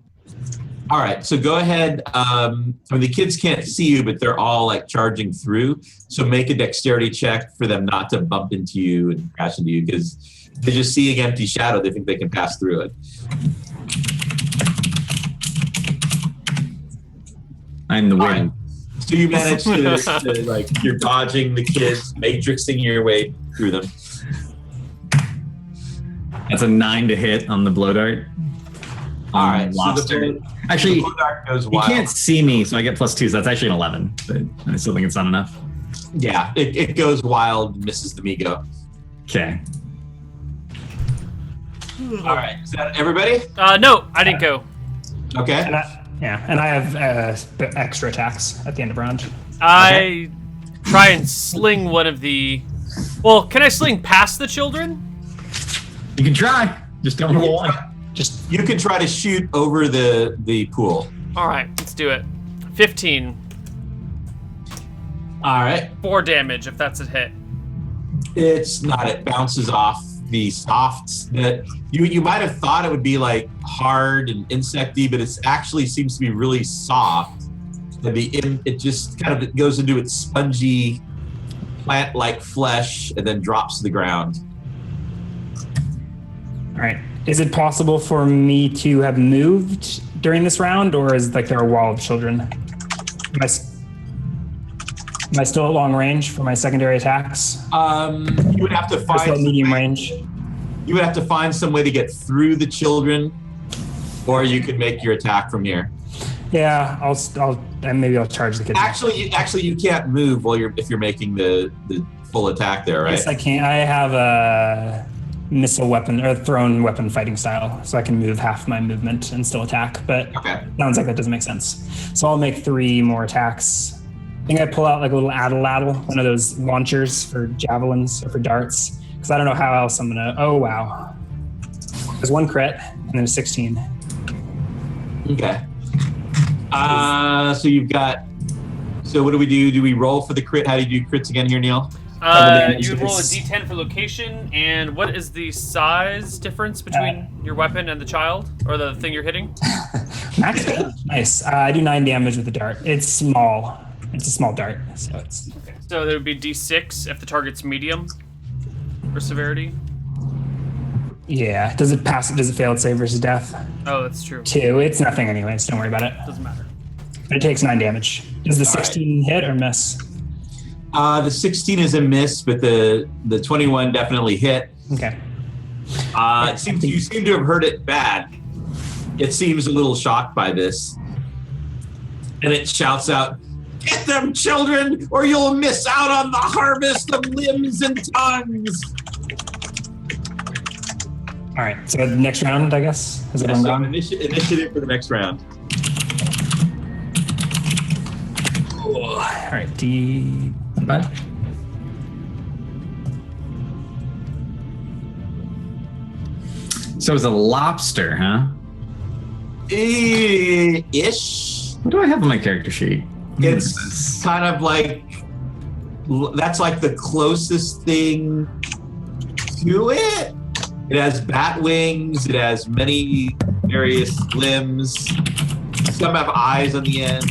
All right, so go ahead. The kids can't see you, but they're all charging through. So make a dexterity check for them not to bump into you and crash into you, because they just see an empty shadow. They think they can pass through it. I'm the All wind. right. So you manage to you're dodging the kids, matrixing your way through them. That's a 9 to hit on the blow dart. All right, Lobster. Actually, the blow dart goes he wild. can't see me, so I get +2. So that's actually an 11, but I still think it's not enough. Yeah, it goes wild, misses the Migo. Okay. All right, is that everybody? No, I didn't go. Okay. And I have extra attacks at the end of round. I try and sling one of the. Well, can I sling past the children? You can try. Just don't roll one. You can try to shoot over the pool. All right, let's do it. 15. All right. 4 damage if that's a hit. It's not. It bounces off the softs that you might have thought it would be hard and insecty, but it actually seems to be really soft. And it just kind of goes into its spongy plant-like flesh and then drops to the ground. All right. Is it possible for me to have moved during this round, or is there a wall of children? Am I still at long range for my secondary attacks? You would have to Or find still at medium range? You would have to find some way to get through the children, or you could make your attack from here. Yeah, and maybe I'll charge the kids. Actually, you can't move if you're making the full attack there, right? Yes, I can. I have a missile weapon or thrown weapon fighting style, so I can move half my movement and still attack. But sounds like that doesn't make sense. So I'll make 3 more attacks. I think I pull out like a little addle, one of those launchers for javelins or for darts, because I don't know how else I'm gonna. Oh wow! There's 1 crit and then a 16. Okay. So you've got. So what do we do? Do we roll for the crit? How do you do crits again here, Neil? You would roll a d10 for location, and what is the size difference between your weapon and the child, or the thing you're hitting? Max damage. Nice. I do 9 damage with the dart. It's small. It's a small dart, so it's. Okay. So there would be d6 if the target's medium for severity. Yeah. Does it pass? Does it fail its save versus death? Oh, that's true. 2. It's nothing anyways. Don't worry about it. Doesn't matter. But it takes 9 damage. Does the 16 hit or miss? The 16 is a miss, but the 21 definitely hit. Okay. It seems you seem to have heard it bad. It seems a little shocked by this, and it shouts out, "Get them, children, or you'll miss out on the harvest of limbs and tongues." All right. So the next round, I guess. Is it So gone? initiative for the next round. All right. D5. So it's a lobster, huh? Ish. What do I have on my character sheet? It's kind of like that's like the closest thing to it. It has bat wings. It has many various limbs. Some have eyes on the end.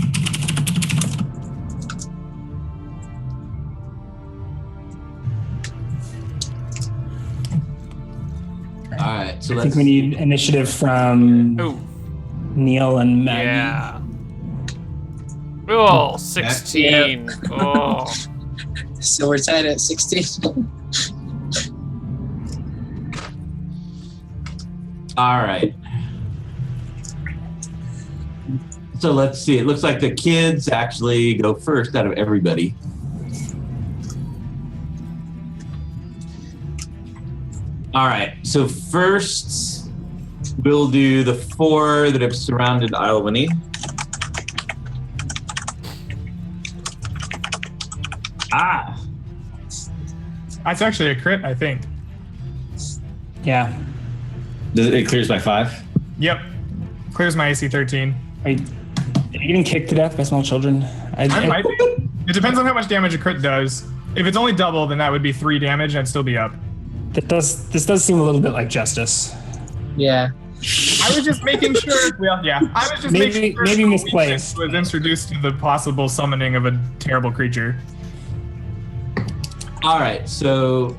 All right, so I think we need initiative from Neil and Maggie. Yeah. Oh, 16. Oh. So we're tied at 16. All right. So let's see. It looks like the kids actually go first out of everybody. All right. So first, we'll do the 4 that have surrounded Ilwini. That's actually a crit, I think. Yeah. It clears by 5? Yep. Clears my AC 13. Are you getting kicked to death by small children? I might be. It depends on how much damage a crit does. If it's only double, then that would be 3 damage and I'd still be up. This does seem a little bit like justice. Yeah. I was just making sure. Well, yeah. I was just making sure maybe misplaced. was introduced to the possible summoning of a terrible creature. All right. So,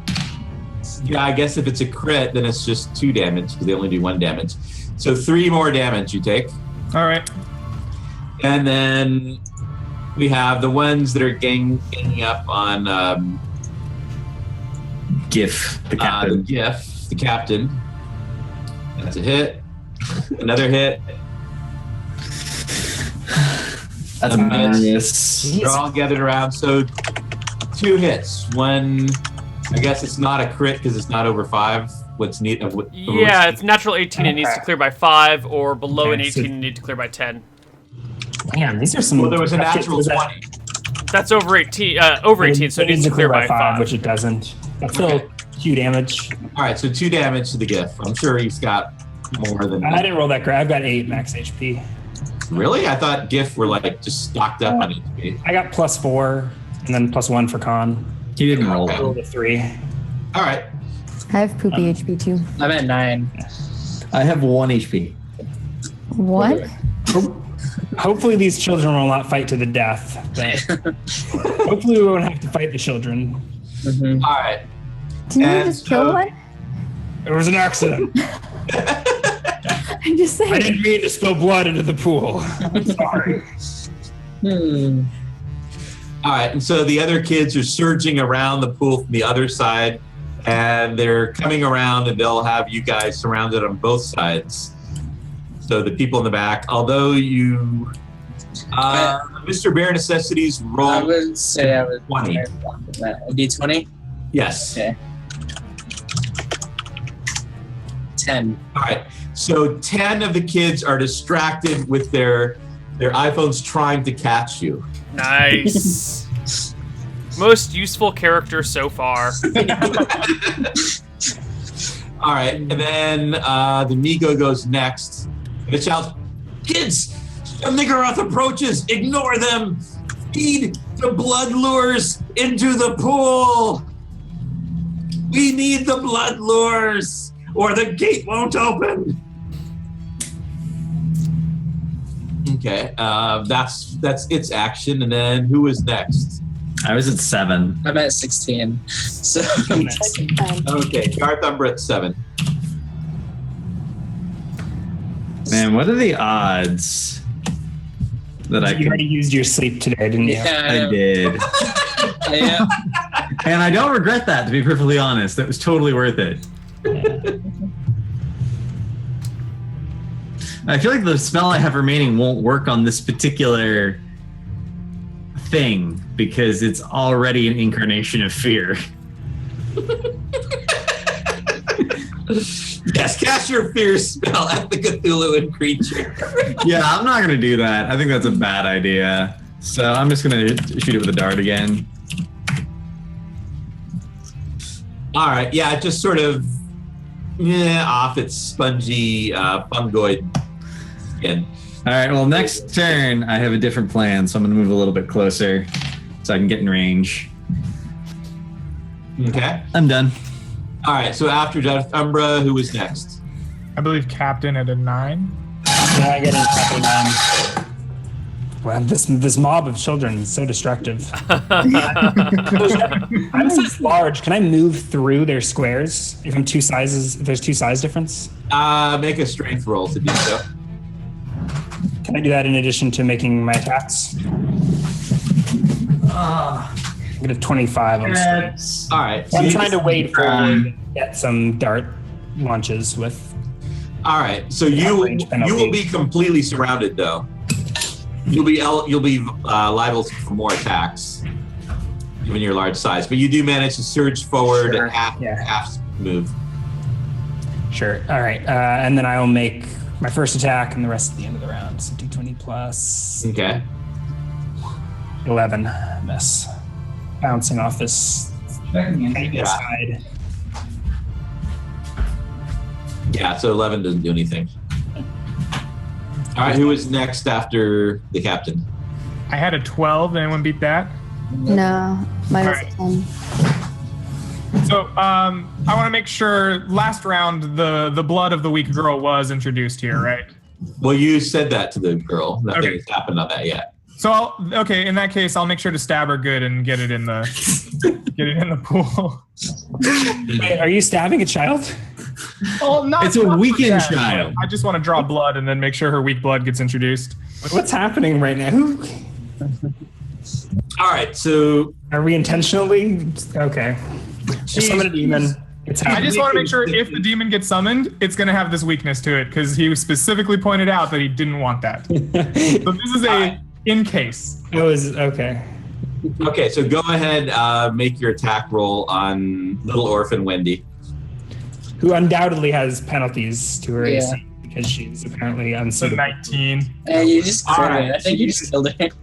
yeah, I guess if it's a crit, then it's just 2 damage because they only do 1 damage. So 3 more damage you take. All right. And then we have the ones that are ganging up on GIF, the captain. the captain. That's a hit. Another hit. That's a miss. They're all gathered around. So 2 hits. One, I guess it's not a crit because it's not over 5. What's neat? Yeah, it's natural 18. It needs to clear by 5, or below an 18, it needs to clear by 10. Man, these are some. Well, there was a natural 20. That's over 18. Over 18, so it needs to clear by 5. which it doesn't. That's still 2 damage. All right, so 2 damage to the GIF. I'm sure he's got more than I didn't roll that great. I've got 8 max HP. Really? I thought GIF were like just stocked up on HP. I got +4 and then +1 for con. He didn't roll. I rolled a 3. All right. I have poopy HP too. I'm at 9. I have 1 HP. What? Hopefully these children will not fight to the death. But hopefully we won't have to fight the children. Mm-hmm. All right. Didn't you And just kill so- one? It was an accident. I'm just saying. I didn't mean to spill blood into the pool. I'm sorry. All right, and so the other kids are surging around the pool from the other side, and they're coming around, and they'll have you guys surrounded on both sides. So the people in the back, although you, Mr. Bare Necessities, roll. I would say I would 20. A D20? Yes. Okay. 10. All right. So 10 of the kids are distracted with their iPhones trying to catch you. Nice. Most useful character so far. All right, and then the Migo goes next. And it shouts, "Kids, the Niggeroth approaches. Ignore them. Feed the blood lures into the pool. We need the blood lures, or the gate won't open." Okay, that's its action. And then who is next? I was at 7. I'm at 16. So Okay, Garth Umbra at 7. Man, what are the odds that I You can? already used your sleep today, didn't you? I did, yeah. and I don't regret that. To be perfectly honest, that was totally worth it. I feel like the spell I have remaining won't work on this particular thing because it's already an incarnation of fear. Yes, cast your fear spell at the Cthulhuan creature. Yeah, I'm not gonna do that. I think that's a bad idea. So I'm just gonna shoot it with a dart again. All right, yeah, it just sort of off its spongy fungoid skin. All right, well, next turn I have a different plan, so I'm gonna move a little bit closer so I can get in range. Okay. I'm done. All right, so after Death Umbra, who was next? I believe Captain at a 9. Yeah, I get it. Well, this mob of children is so destructive. I'm size large. Can I move through their squares if I'm two sizes? If there's 2 size difference, Make a strength roll to do so. can I do that in addition to making my attacks? I get a 25 on strength. All right. I'm you- trying to wait for get some dart launches with. All right, so you range penalty. will be completely surrounded, though. You'll be liable for more attacks, given your large size. But you do manage to surge forward Sure, half move. Sure. All right, and then I will make my first attack and the rest at the end of the round. So D20 plus Okay. 11 miss, bouncing off this side. Yeah, so 11 doesn't do anything. All right, who is next after the captain? I had a 12. Anyone beat that? No, mine was Alright. 10. So I want to make sure last round the blood of the weak girl was introduced here, right? Well, you said that to the girl. Nothing Okay. has happened on that yet. So in that case, I'll make sure to stab her good and get it in the pool. Wait, are you stabbing a child? Oh, not It's a not weakened that, child. but I just want to draw blood and then make sure her weak blood gets introduced. What's happening right now? Who All right, so are we intentionally? Okay. Summon a demon. It's I happening. just want to make sure if the demon gets summoned, it's going to have this weakness to it because he specifically pointed out that he didn't want that. So this is a in case. It was okay. okay, so go ahead, make your attack roll on little orphan Wendy. Who undoubtedly has penalties to her Yeah. AC because she's apparently So unsuitable. 19. And you just killed Alright. it. I think you just killed it.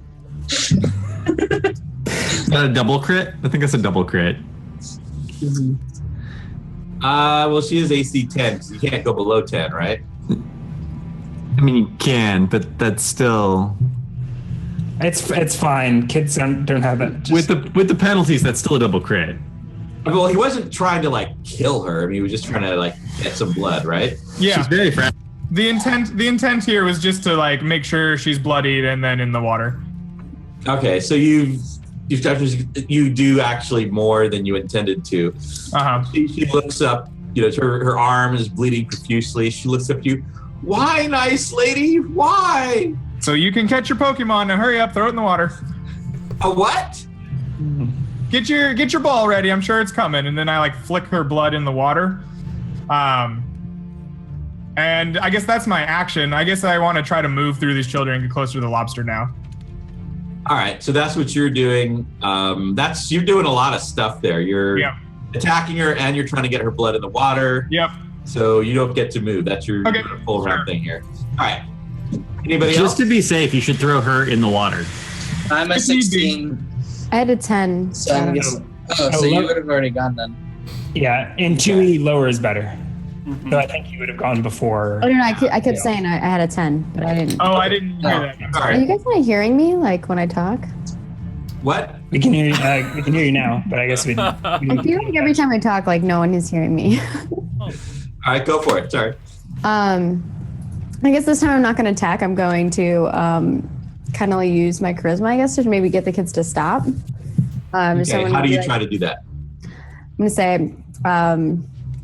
Is that a double crit? I think that's a double crit. Well, she is AC 10, so you can't go below 10, right? I mean, you can, but that's still It's fine. Kids don't have that. Just, with the penalties. That's still a double crit. Well, he wasn't trying to kill her. I mean, he was just trying to get some blood, right? Yeah. She's very friendly. The intent here was just to make sure she's bloodied and then in the water. Okay, so you do actually more than you intended to. Uh-huh. She looks up. Her arm is bleeding profusely. She looks up to you. Why, nice lady? Why? So you can catch your Pokemon. Now hurry up, throw it in the water. A what? Get your ball ready. I'm sure it's coming. And then I like flick her blood in the water. And I guess that's my action. I guess I want to try to move through these children and get closer to the lobster now. All right, so that's what you're doing. You're doing a lot of stuff there. You're attacking her and you're trying to get her blood in the water. Yep. So you don't get to move. That's your full round thing here. All right. Anybody else? Just to be safe, you should throw her in the water. I'm a 16. I had a 10. So I'm guessing. So you would have already gone then. Yeah, in 2E, lower is better. So I think you would have gone before. Oh, no, I kept saying I had a 10, but I didn't. Oh, I didn't hear that. Are you guys not hearing me, like, when I talk? What? We can hear you now, but I guess we I feel like every time I talk, like, no one is hearing me. All right, go for it. Sorry. I guess this time I'm not going to attack. I'm going to kind of use my charisma, I guess, to maybe get the kids to stop. Okay, how do you try to do that? I'm going to say,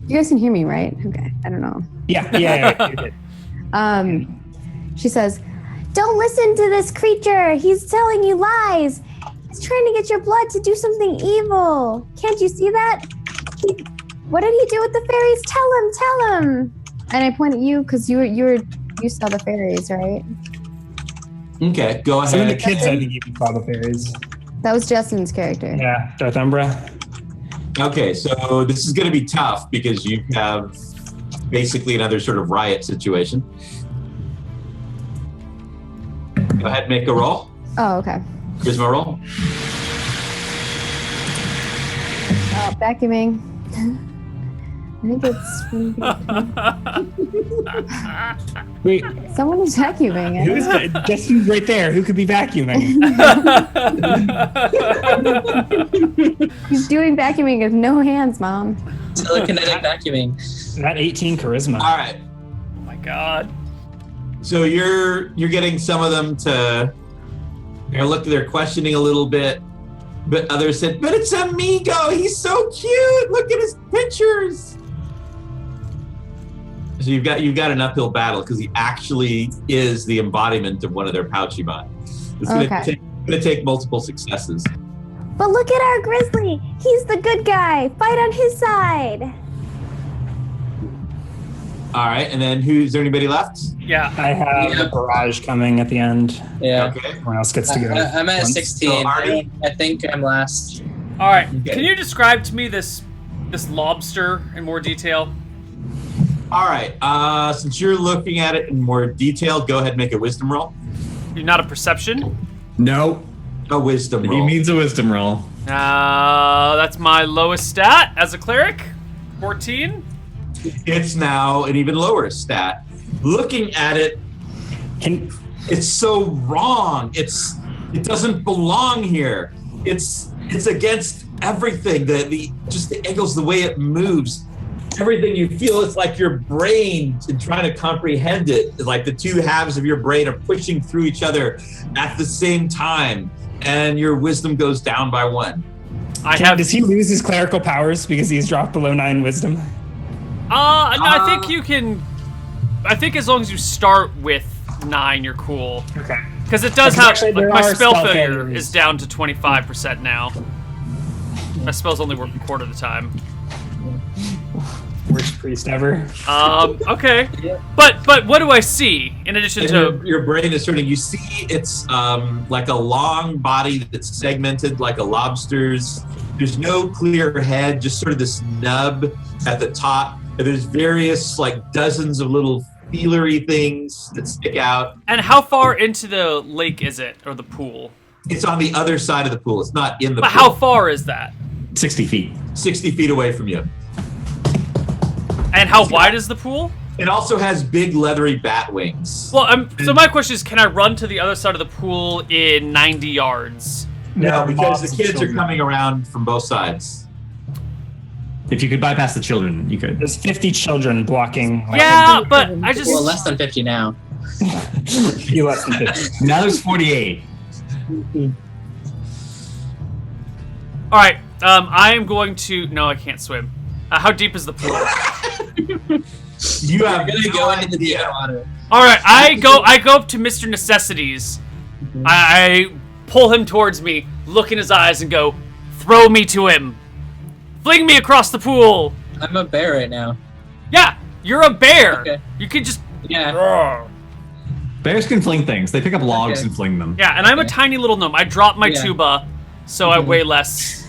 you guys can hear me, right? Okay, I don't know. Yeah. You did. She says, "Don't listen to this creature. He's telling you lies. He's trying to get your blood to do something evil. Can't you see that? What did he do with the fairies? Tell him. And I point at you because you saw the fairies, right? Okay, go ahead. Some of the kids, I think you saw the fairies. That was Justin's character. Yeah, Darth Umbra. Okay, so this is going to be tough because you have basically another sort of riot situation. Go ahead and make a roll. Oh, okay. Charisma roll. Vacuuming. I think it's. Wait, Someone is vacuuming. who's Justin's right there? Who could be vacuuming? He's doing vacuuming with no hands, Mom. Telekinetic vacuuming. That 18 charisma. All right. Oh my god. So you're getting some of them to look. They're questioning a little bit, but others said, "But it's Amigo. He's so cute. Look at his pictures." So you've got an uphill battle because he actually is the embodiment of one of their Pouchymon. It's going to take multiple successes. But look at our grizzly. He's the good guy. Fight on his side. All right, and then is there anybody left? Yeah. I have a barrage coming at the end. Yeah. Okay. Everyone else gets to go. I'm at once. 16. So, Artie? I think I'm last. All right. Okay. Can you describe to me this lobster in more detail? All right. Since you're looking at it in more detail, go ahead and make a wisdom roll. You're not a perception? No. A wisdom He roll. needs a wisdom roll. That's my lowest stat as a cleric. 14. It's now an even lower stat. Looking at it, it's so wrong. It doesn't belong here. It's against everything. Just the angles, the way it moves, everything you feel. It's like your brain trying to comprehend it. It's like the two halves of your brain are pushing through each other at the same time, and your wisdom goes down by 1. Does he lose his clerical powers because he's dropped below 9 wisdom? No, I think you can. I think as long as you start with 9, you're cool. Okay. Because it does Because have actually like, there my are spell spell failure failures. is down to 25% now. My spells only work a quarter of the time. Worst priest ever. Okay. But what do I see in addition to? Your brain is turning. You see, it's like a long body that's segmented like a lobster's. There's no clear head, just sort of this nub at the top. And there's various, like dozens of little feelery things that stick out. And how far into the lake is it, or the pool? It's on the other side of the pool. It's not in the But pool. how far is that? 60 feet. 60 feet away from you. And how wide is the pool? It also has big leathery bat wings. Well, so my question is, can I run to the other side of the pool in 90 yards? No, because the mobs kids and are children. coming around from both sides. If you could bypass the children, you could. There's 50 children blocking. Yeah, but I just. Well, less than 50 now. You less than 50. Now there's 48. All right. I am going to. No, I can't swim. How deep is the pool? You have You're gonna go into the deep water. All right. I go up to Mr. Necessities. I pull him towards me, look in his eyes, and go, "Throw me to him. Fling me across the pool." I'm a bear right now. Yeah, you're a bear. Okay. You could just... Yeah. Roar. Bears can fling things. They pick up logs Okay. and fling them. Yeah, and I'm a tiny little gnome. I dropped my Yeah. tuba, so I weigh less.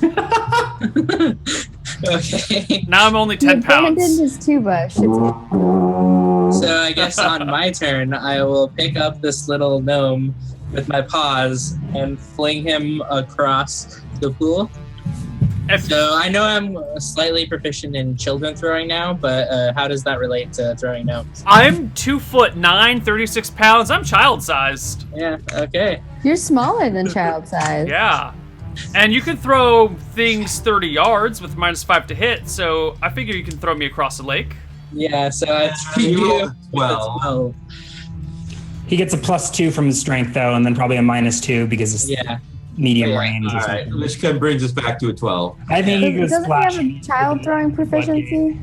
Okay. Now I'm only He 10 abandoned pounds. his tuba. So I guess on my turn, I will pick up this little gnome with my paws and fling him across the pool. So I know I'm slightly proficient in children throwing now, but how does that relate to throwing gnomes? I'm 2'9", 36 pounds. I'm child-sized. Yeah, okay. You're smaller than child size. Yeah. And you can throw things 30 yards with -5 to hit, so I figure you can throw me across the lake. Yeah, so I You rolled a with 12. 12. He gets a +2 from his strength, though, and then probably a -2 because it's Yeah. medium Yeah. range. All Or right, something. which kind of brings us back to a 12. I think he goes Doesn't he have flashing. a child throwing proficiency?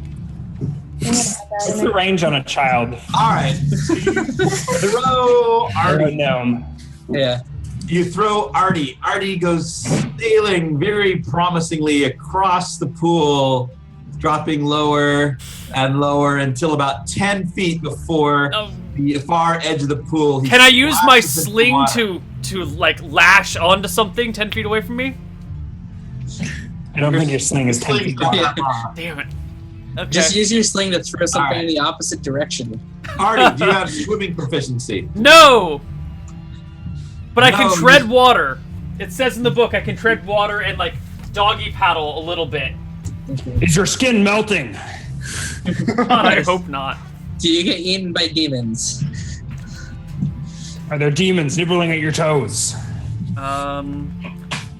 What's the range on a child? All right, so you throw Or a Artie. gnome? Yeah. You throw Artie. Artie goes sailing very promisingly across the pool, dropping lower and lower until about 10 feet before Oh. the far edge of the pool. He Can I use my splashes into the sling water. to like lash onto something 10 feet away from me? I don't think your sling is 10 feet long. Yeah. Damn it. Okay. Just use your sling to throw something Alright. in the opposite direction. Artie, do you have swimming proficiency? No! But I can No, tread you- water. It says in the book I can tread water and like doggy paddle a little bit. Is your skin melting? I hope not. Do you get eaten by demons? Are there demons nibbling at your toes?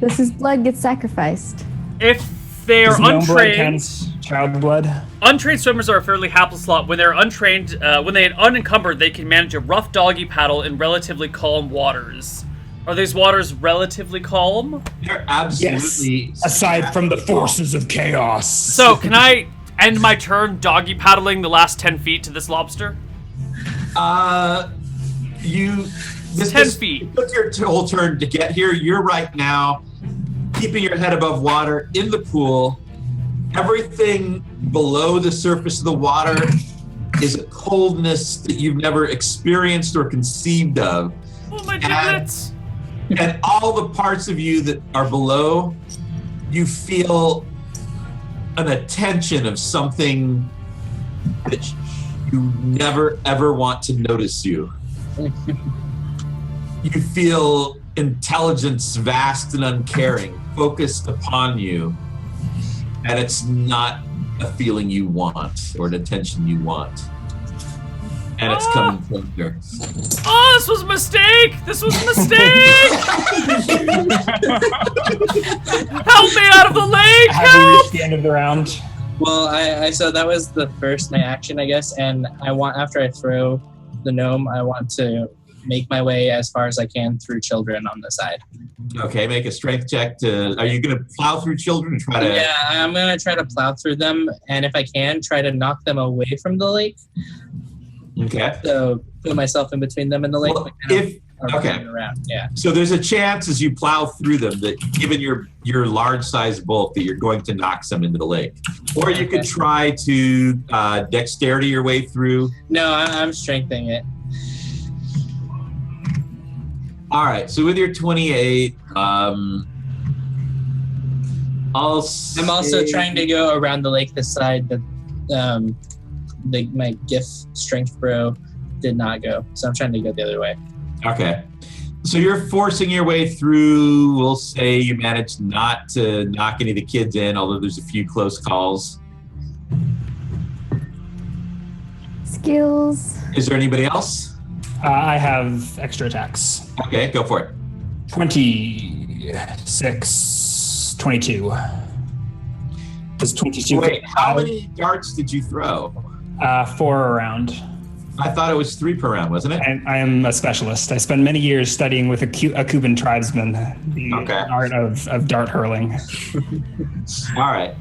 Does his blood get sacrificed? If they are Does gnome blood untrained, count child blood? untrained swimmers are a fairly hapless lot. When they're untrained, when they are unencumbered, they can manage a rough doggy paddle in relatively calm waters. Are these waters relatively calm? They're absolutely. Aside from the forces of chaos. So, can I end my turn doggy paddling the last 10 feet to this lobster? You. 10 feet. It took your whole turn to get here. You're right now keeping your head above water in the pool. Everything below the surface of the water is a coldness that you've never experienced or conceived of. Oh my goodness! And all the parts of you that are below, you feel an attention of something that you never ever want to notice you. You feel intelligence vast and uncaring, focused upon you. And it's not a feeling you want or an attention you want. And it's coming closer. Oh, this was a mistake! This was a mistake! Help me out of the lake! Have we Help! reached the end of the round? Well, I so that was the first my action, I guess, and I want after I throw the gnome, I want to make my way as far as I can through children on the side. Okay, make a strength check to. Are you going to plow through children and try to? Yeah, I'm gonna try to plow through them, and if I can, try to knock them away from the lake. Okay. So put myself in between them and the lake. Well, but kind of if are okay. running around. Yeah. So there's a chance as you plow through them that, given your large size bulk, that you're going to knock some into the lake. Or you could Okay. try to dexterity your way through. No, I'm strengthening it. All right. So with your 28, I'm also trying to go around the lake this side, but my gift strength bro did not go, so I'm trying to go the other way. Okay. So you're forcing your way through. We'll say you managed not to knock any of the kids in, although there's a few close calls. Skills. Is there anybody else? I have extra attacks. Okay, go for it. 26, 22. Does 22 Wait, how count? many darts did you throw? 4 around. I thought it was 3 per round, wasn't it? I am a specialist. I spent many years studying with a Cuban tribesman the Okay. art of dart hurling. All right.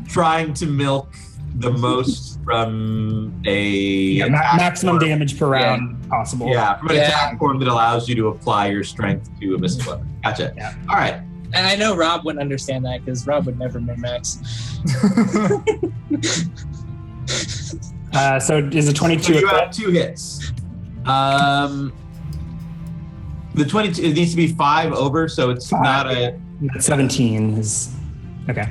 Trying to milk the most from a Yeah, maximum damage per round possible. Yeah, from an attack form that allows you to apply your strength to a missile weapon. Gotcha. Yeah. All right. And I know Rob wouldn't understand that because Rob would never min-max. So is it 22? So you have 2 hits. The 22, it needs to be 5 over, so it's not a... 17 is... Okay.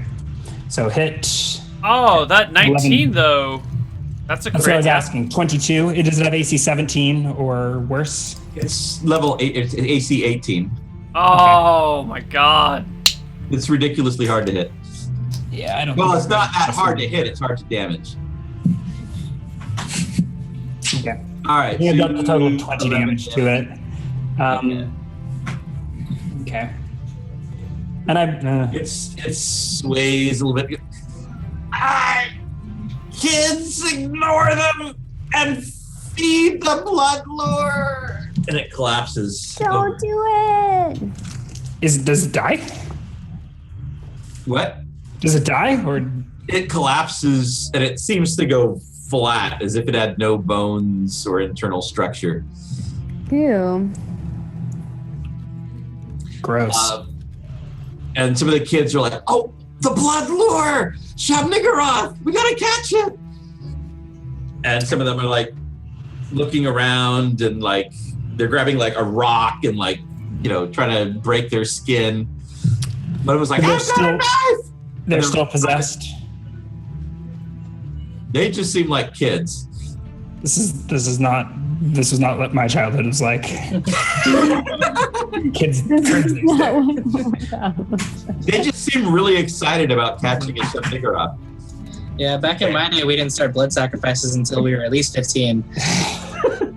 So hit... Oh, that 19 11. though. That's a That's great. what I was asking. 22. Does it have AC 17 or worse? It's level 8, it's AC 18. Oh my god. It's ridiculously hard to hit. Yeah, I don't. Well, it's not that hard to hit, it's hard to damage. Okay. All right. You got a total of 20 damage to it. Okay. And it sways a little bit. Kids, ignore them and feed the blood lure. And it collapses. Don't do it. Does it die? What? Does it die or? It collapses and it seems to go flat, as if it had no bones or internal structure. Ew. Gross. And some of the kids are like, "Oh, the blood lure! Shabnigoroth! We gotta catch it!" And some of them are like looking around and like they're grabbing like a rock and like, you know, trying to break their skin. But it was like, They're "I've got a knife!" They're still possessed. They just seem like kids. This is not what my childhood was like. Kids. They just seem really excited about catching a Shabnigoroth. Yeah, back in my day, we didn't start blood sacrifices until we were at least 15. And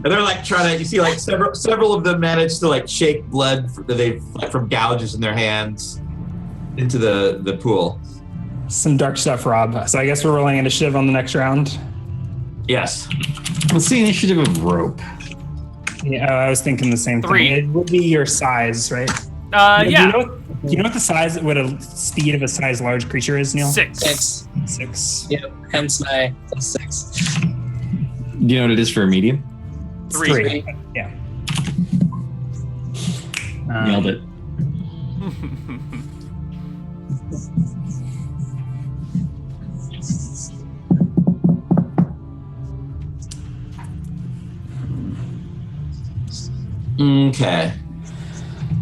they're like trying to, you see like several of them manage to like shake blood from gouges in their hands into the pool. Some dark stuff, Rob. So I guess we're rolling initiative on the next round. Yes. What's the initiative of rope? Yeah, I was thinking the same 3. thing. It would be your size, right? Yeah. Do you know what the size, what a speed of a size large creature is, Neil? 6. 6. Yep, hence my +6. Do you know what it is for a medium? 3. Yeah. Nailed it. Okay.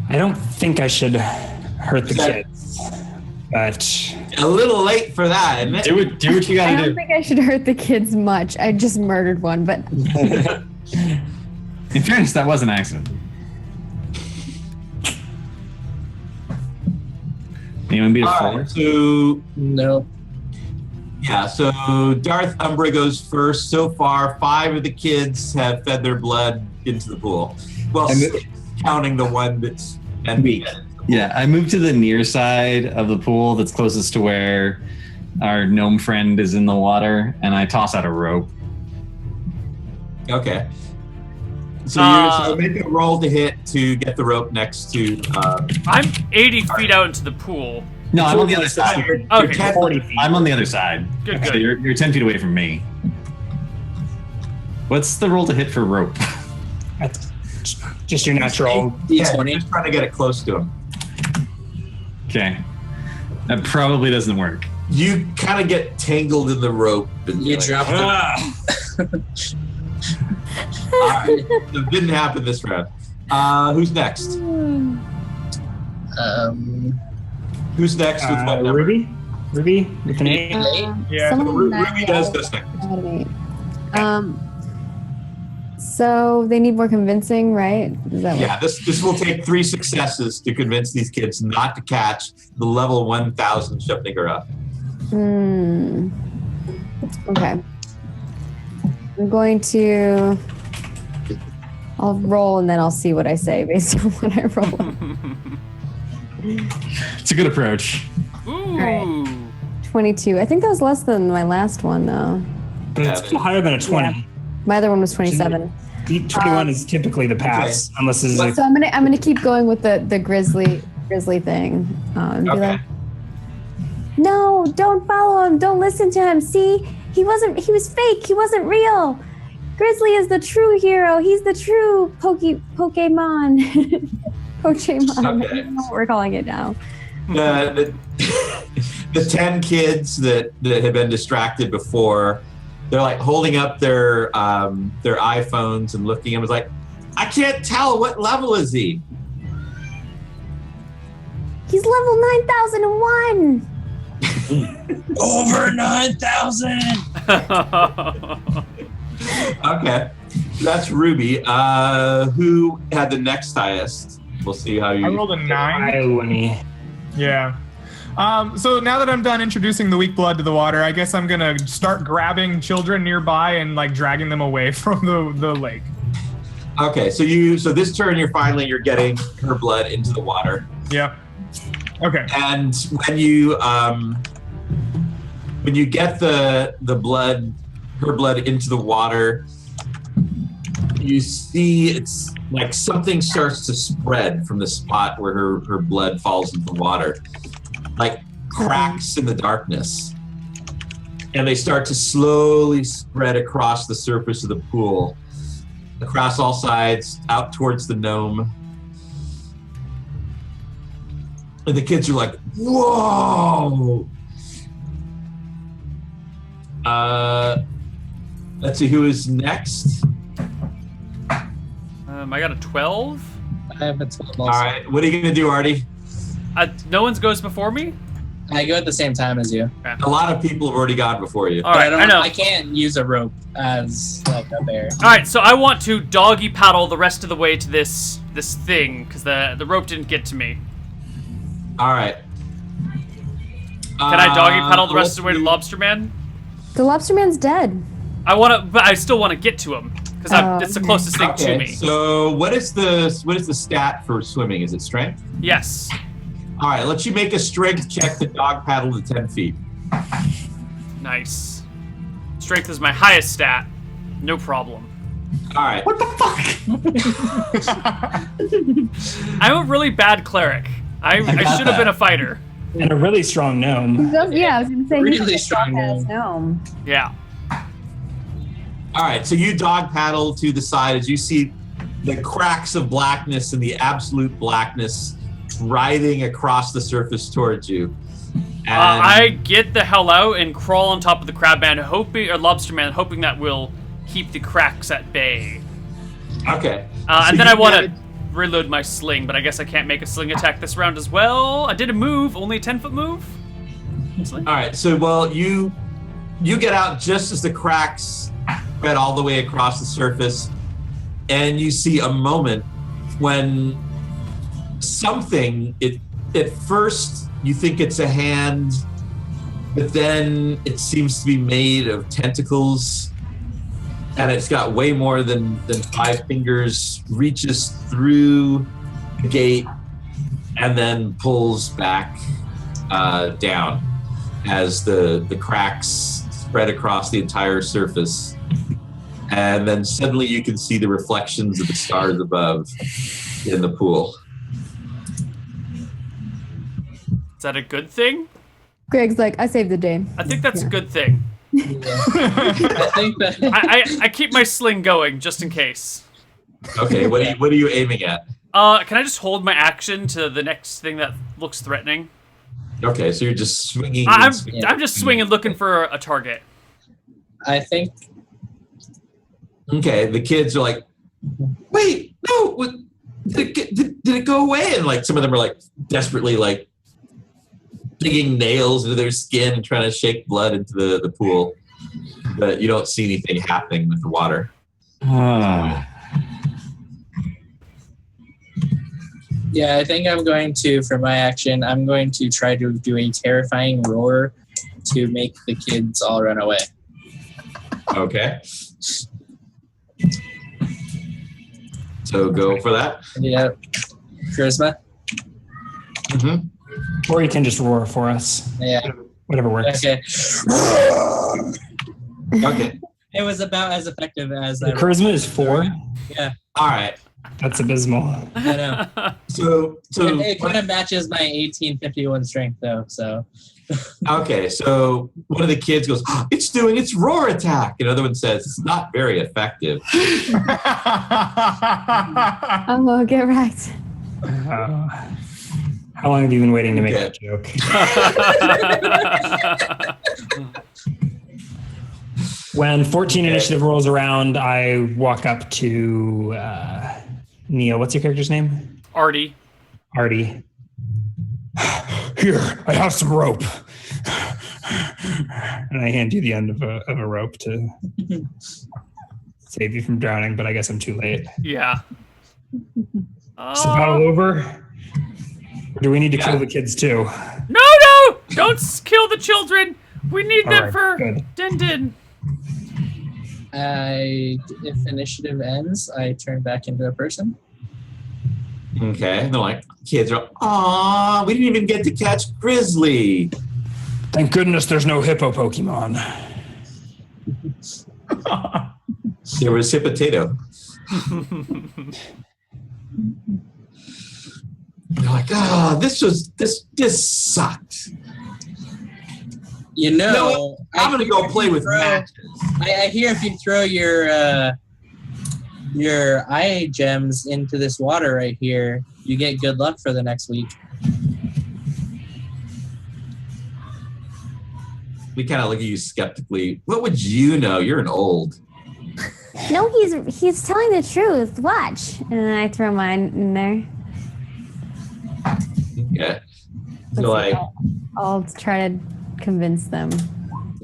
I don't think I should hurt the kids, but A little late for that, isn't it? Do what you I gotta don't do. think I should hurt the kids much. I just murdered one, but In fairness, that was an accident. Anyone beat a All 4? right, so Nope. yeah, so Darth Umbra goes first. So far, 5 of the kids have fed their blood into the pool. Well, And 6, counting the one that's been Weak. Yeah, I moved to the near side of the pool that's closest to where our gnome friend is in the water, and I toss out a rope. Okay. So make a roll to hit to get the rope next to. I'm 80 feet out into the pool. No, I'm on the other side. You're Okay. 10 40 feet. I'm on the other side. Good, So good. you're 10 feet away from me. What's the roll to hit for rope? that's just your natural. Yeah, D20. just trying to get it close to him. Okay. That probably doesn't work. You kind of get tangled in the rope. And You you're like, drop "Ah." All right. It didn't happen this round. Who's next? Who's next with what number? Ruby with an 8. Yeah. someone Ruby does go second. I had an 8. So they need more convincing, right? Is that Yeah, this will take 3 successes to convince these kids not to catch the level 1000 Shabnigoroth. Okay. I'm going to. I'll roll and then I'll see what I say based on what I roll. It's a good approach. Ooh. right. 22. I think that was less than my last one, though. But it's still higher than a 20. Yeah. My other one was 27. 21 is typically the pass, unless this is So I'm gonna keep going with the grizzly thing. And be Okay. like, No, don't follow him. Don't listen to him. See, he was fake. He wasn't real. Grizzly is the true hero. He's the true Pokemon. Pokemon. Okay. I don't know what we're calling it now. The 10 kids that had been distracted before, they're like holding up their iPhones and looking at him. It's like, I can't tell, what level is he? He's level 9001. Over 9,000. Okay, that's Ruby. Who had the next highest? We'll see how you. I rolled a 9. Irony. Yeah. So now that I'm done introducing the weak blood to the water, I guess I'm gonna start grabbing children nearby and like dragging them away from the lake. Okay, so this turn you're getting her blood into the water. Yeah. Okay. And when you get the blood, her blood into the water, you see it's like something starts to spread from the spot where her blood falls into the water, like cracks in the darkness, and they start to slowly spread across the surface of the pool, across all sides, out towards the gnome. And the kids are like, whoa! Let's see, who is next? I got a 12. I have a 12 All also. right, what are you going to do, Artie? No one goes before me? I go at the same time as you. A lot of people have already gone before you. All right, But I know. I can't use a rope as like a bear. All right, so I want to doggy paddle the rest of the way to this thing because the rope didn't get to me. All right. Can I doggy paddle the rest of the way to Lobster Man? The lobster man's dead. But I still want to get to him because it's the closest thing to me. So what is the stat for swimming? Is it strength? Yes. All right, let you make a strength check to dog paddle to 10 feet. Nice. Strength is my highest stat. No problem. All right. What the fuck? I'm a really bad cleric. I should have been a fighter. And a really strong gnome. Yeah, I was gonna say Really he's a strong strong-ass gnome. Yeah. All right, so you dog paddle to the side as you see the cracks of blackness and the absolute blackness writhing across the surface towards you. And I get the hell out and crawl on top of the crab man, lobster man, hoping that will keep the cracks at bay. Okay. And then I want to reload my sling, but I guess I can't make a sling attack this round as well. I did a move, only a 10-foot move. Sling. All right, so you get out just as the cracks spread all the way across the surface, and you see a moment when something, at first you think it's a hand, but then it seems to be made of tentacles, and it's got way more than 5 fingers, reaches through the gate and then pulls back down as the cracks spread across the entire surface. And then suddenly you can see the reflections of the stars above in the pool. Is that a good thing? Greg's like, I saved the day. I think that's a good thing. I think that I keep my sling going just in case. Okay, what are you aiming at? Can I just hold my action to the next thing that looks threatening? Okay, so you're just swinging. I'm swinging. just swinging, looking for a target. I think Okay, the kids are like, wait, no, what, did it go away? And like some of them are like desperately like digging nails into their skin and trying to shake blood into the pool. But you don't see anything happening with the water. Yeah, I think I'm going to, for my action, I'm going to try to do a terrifying roar to make the kids all run away. Okay. So go for that. Yeah. Charisma? Mm-hmm. Or you can just roar for us. Yeah. Whatever works. Okay. Okay. It was about as effective as The charisma is 4. Yeah. All right. That's abysmal. I know. So It kind of matches my 1851 strength, though. So. Okay, so one of the kids goes, oh, "It's doing its roar attack." Another one says, "It's not very effective." Oh, get wrecked. How long have you been waiting to make that joke? When 14 initiative rolls around, I walk up to Neil. What's your character's name? Artie. Artie. Here, I have some rope. And I hand you the end of a rope to save you from drowning, but I guess I'm too late. Yeah. Is the battle over? Or do we need to kill the kids too? No! Don't kill the children! We need them for Din Din. If initiative ends, I turn back into a person. Okay, and they're like, kids are, "Aw, we didn't even get to catch Grizzly." Thank goodness there's no hippo Pokemon. There was Hippotato. They're like, "Oh, this sucked." You know, I'm gonna go play with matches. I hear if you throw your eye gems into this water right here, you get good luck for the next week. We kind of look at you skeptically. What would you know? You're an old. No, he's telling the truth. Watch. And then I throw mine in there. Yeah. So like, I'll try to convince them.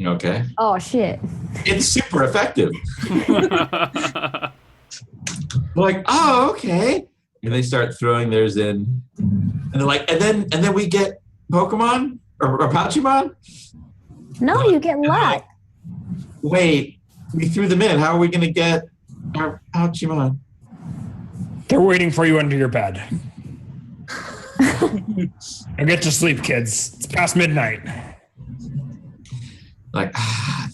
Okay. Oh shit. It's super effective. They're like, "Oh, okay." And they start throwing theirs in. And they're like, and then we get Pokemon or Pouchymon? No, you get luck. Like, wait, we threw them in. How are we going to get our Pouchymon? They're waiting for you under your bed. Now get to sleep, kids. It's past midnight. Like,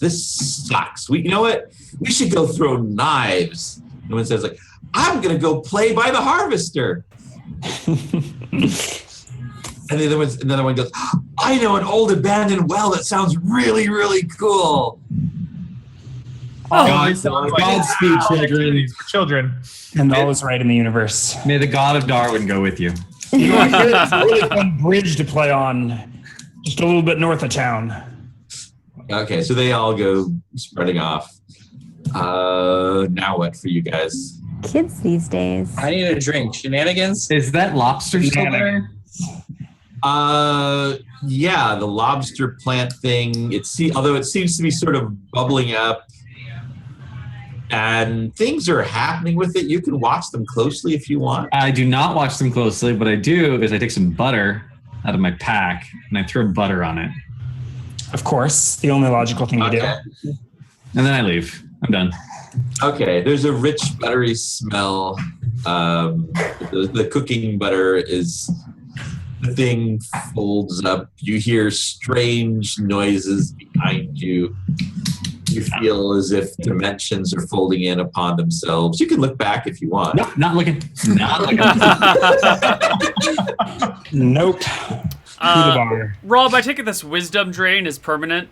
this sucks. You know what? We should go throw knives. No one says, like, "I'm going to go play by the harvester." And another one goes, "I know an old abandoned well that sounds really, really cool." Godspeed, children. For children. And all is right in the universe. May the god of Darwin go with you. You know, it's a really fun bridge to play on, just a little bit north of town. Okay, so they all go spreading off. Now what for you guys? Kids these days. I need a drink. Shenanigans? Is that lobster still there? Yeah, the lobster plant thing. Although it seems to be sort of bubbling up, and things are happening with it. You can watch them closely if you want. I do not watch them closely. What I do is I take some butter out of my pack and I throw butter on it. Of course, the only logical thing to do. And then I leave. I'm done. Okay, there's a rich buttery smell. The cooking butter is, the thing folds up. You hear strange noises behind you. You feel as if dimensions are folding in upon themselves. You can look back if you want. Nope, not looking. Not looking. Nope. Rob, I take it this wisdom drain is permanent?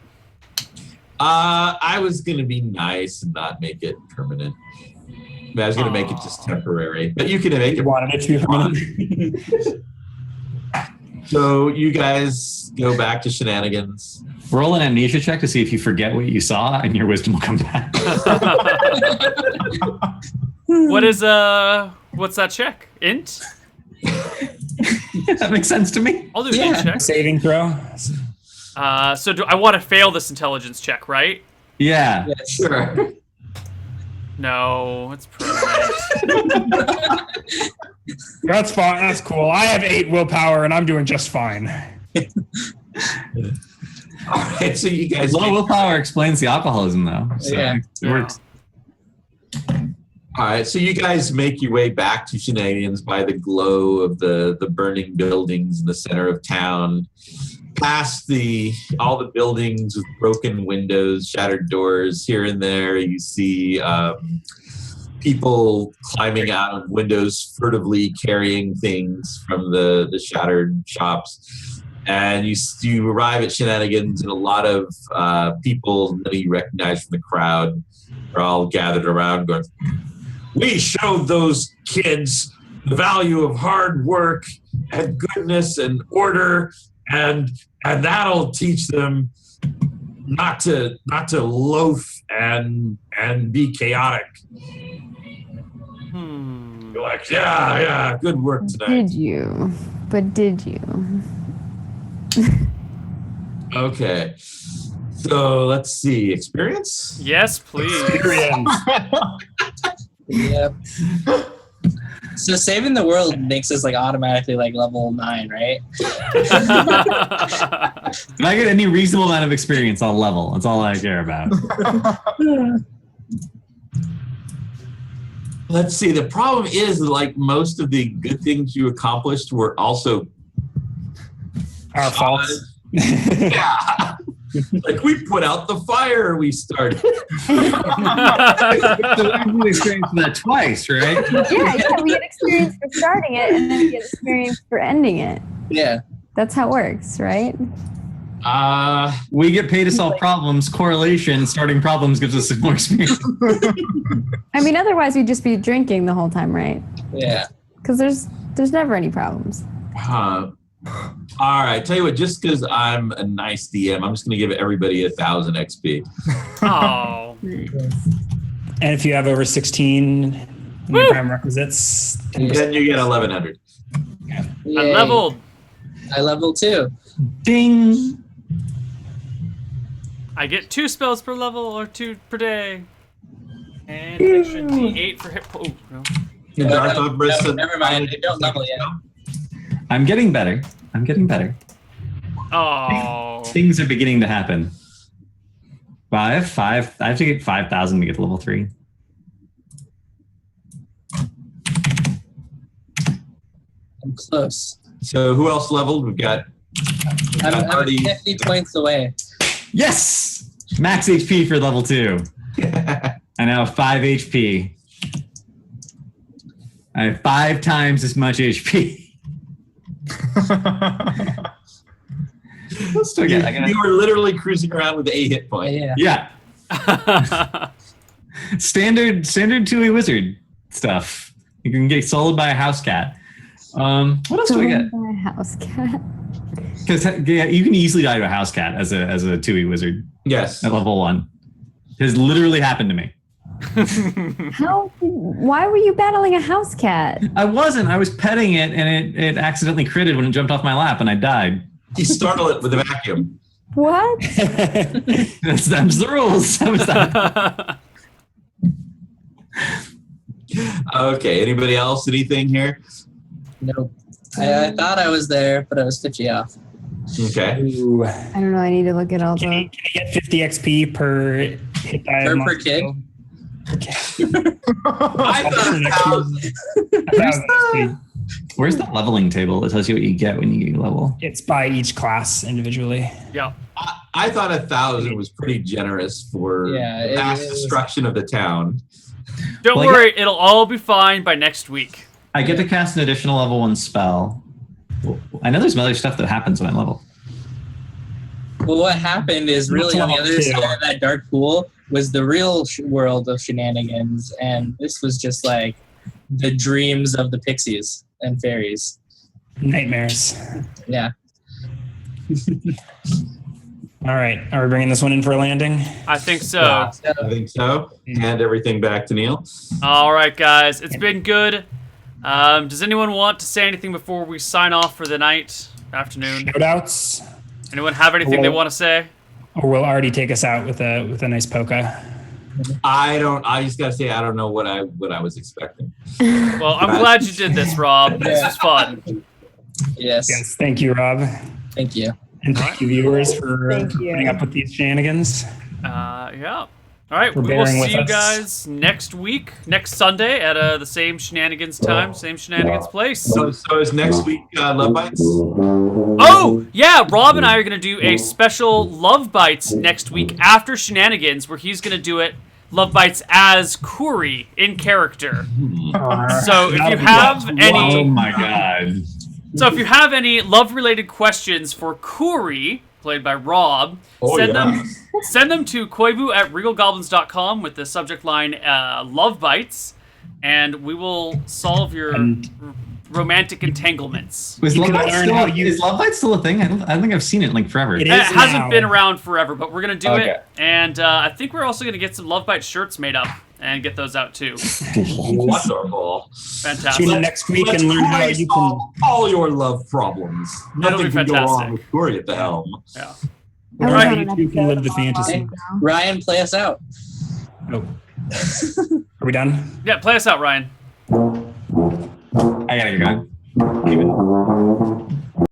I was going to be nice and not make it permanent. I was going to make it just temporary. But you can make it. Wanted it to be permanent. So you guys go back to Shenanigans. Roll an amnesia check to see if you forget what you saw and your wisdom will come back. What's that check? Int? That makes sense to me. I'll do an int check. Saving throw. So I want to fail this intelligence check, right? Yeah. Sure. No, it's permanent. That's fine. That's cool. I have 8 willpower and I'm doing just fine. All right, so you guys. Low willpower explains the alcoholism, though. So Yeah. it works. All right, so you guys make your way back to Shenanigans by the glow of the burning buildings in the center of town. Past all the buildings with broken windows, shattered doors here and there, you see people climbing out of windows, furtively carrying things from the shattered shops. And you arrive at Shenanigans, and a lot of people that you recognize from the crowd are all gathered around going, "We showed those kids the value of hard work and goodness and order, and that'll teach them not to loaf and be chaotic." You're like, yeah, good work tonight. Did you? But did you? Okay. So let's see. Experience? Yes, please. Yep. So saving the world makes us like automatically like level 9, right? If I get any reasonable amount of experience, I'll level. That's all I care about. Let's see. The problem is, like, most of the good things you accomplished were also Our fault. Yeah. Like, we put out the fire we started. So we experienced that twice, right? Yeah, we get experience for starting it, and then we get experience for ending it. Yeah. That's how it works, right? We get paid to solve problems. Correlation, starting problems gives us more experience. I mean, otherwise we'd just be drinking the whole time, right? Yeah. Because there's never any problems. All right. Tell you what, just because I'm a nice DM, I'm just going to give everybody 1,000 XP. Oh. And if you have over 16 new prime requisites, Then you get 1,100. Yay. I leveled. I leveled too. Ding! I get 2 spells per level or 2 per day. And an extra D8 for hit point. Oh, no. Never mind. I don't level yet. I'm getting better. Oh. Things are beginning to happen. Wow, I have to get 5,000 to get to level 3. I'm close. So who else leveled? We've got I'm already 50 points away. Yes! Max HP for level 2. I now have 5 HP. I have 5 times as much HP. Still get, you were literally cruising around with a hit point. Yeah. Standard 2E wizard stuff. You can get soloed by a house cat. What else do I get? By a house cat. Because you can easily die to a house cat as a 2E wizard. Yes. At level 1. It has literally happened to me. Why were you battling a house cat? I wasn't. I was petting it, and it accidentally critted when it jumped off my lap, and I died. You startle it with a vacuum. What? That's the rules. That was that. Okay. Anybody else? Anything here? Nope. I thought I was there, but I was 50 off. Okay. Ooh. I don't know. I need to look at all Can the. you get 50 XP per hit die? Per kid? I thought 1,000. Where's the leveling table that tells you what you get when you level? It's by each class individually. Yeah. I thought 1,000 was pretty generous for mass destruction of the town. Don't worry, it'll all be fine by next week. I get to cast an additional level 1 spell. I know there's some other stuff that happens when I level. Well, what happened is really on the other side of that dark pool was the real world of Shenanigans, and this was just like the dreams of the pixies and fairies. Nightmares. Yeah. All right. Are we bringing this one in for a landing? I think so. I think so. Hand everything back to Neil. All right, guys. It's been good. Does anyone want to say anything before we sign off for the night, afternoon? Shoutouts? Anyone have anything they want to say? Or will Artie take us out with a nice polka? I just gotta say I don't know what I was expecting. Well, I'm glad you did this, Rob. This was fun. Yes. Yes. Thank you, Rob. Thank you. And thank you, viewers, for putting up with these shenanigans. Yeah. All right, For we will bearing with see you us. guys next week, next Sunday at the same Shenanigans time, same Shenanigans place. So is next week Love Bites? Oh, yeah, Rob and I are going to do a special Love Bites next week after Shenanigans, where he's going to do it love bites as Kuri in character. So if you That'll be have good. any, Oh my god. so if you have any love-related questions for Kuri, played by Rob, send them to koivu@regalgoblins.com with the subject line "Love Bites," and we will solve your romantic entanglements. Is Love Bite learn how you- still a thing? I don't think I've seen it in like forever. It It is hasn't now. been around forever, but we're gonna do Okay. it, and I think we're also gonna get some Love Bite shirts made up and get those out too. Wonderful. Fantastic. Tune in next week Let's and learn how Corey you can. solve all your love problems. That'll Nothing be can go wrong fantastic. with Corey at the helm. Yeah. I was Right. on an You can live the episode a long fantasy. time ago. Ryan, play us out. Oh. Are we done? Yeah, play us out, Ryan. I gotta get going. Even.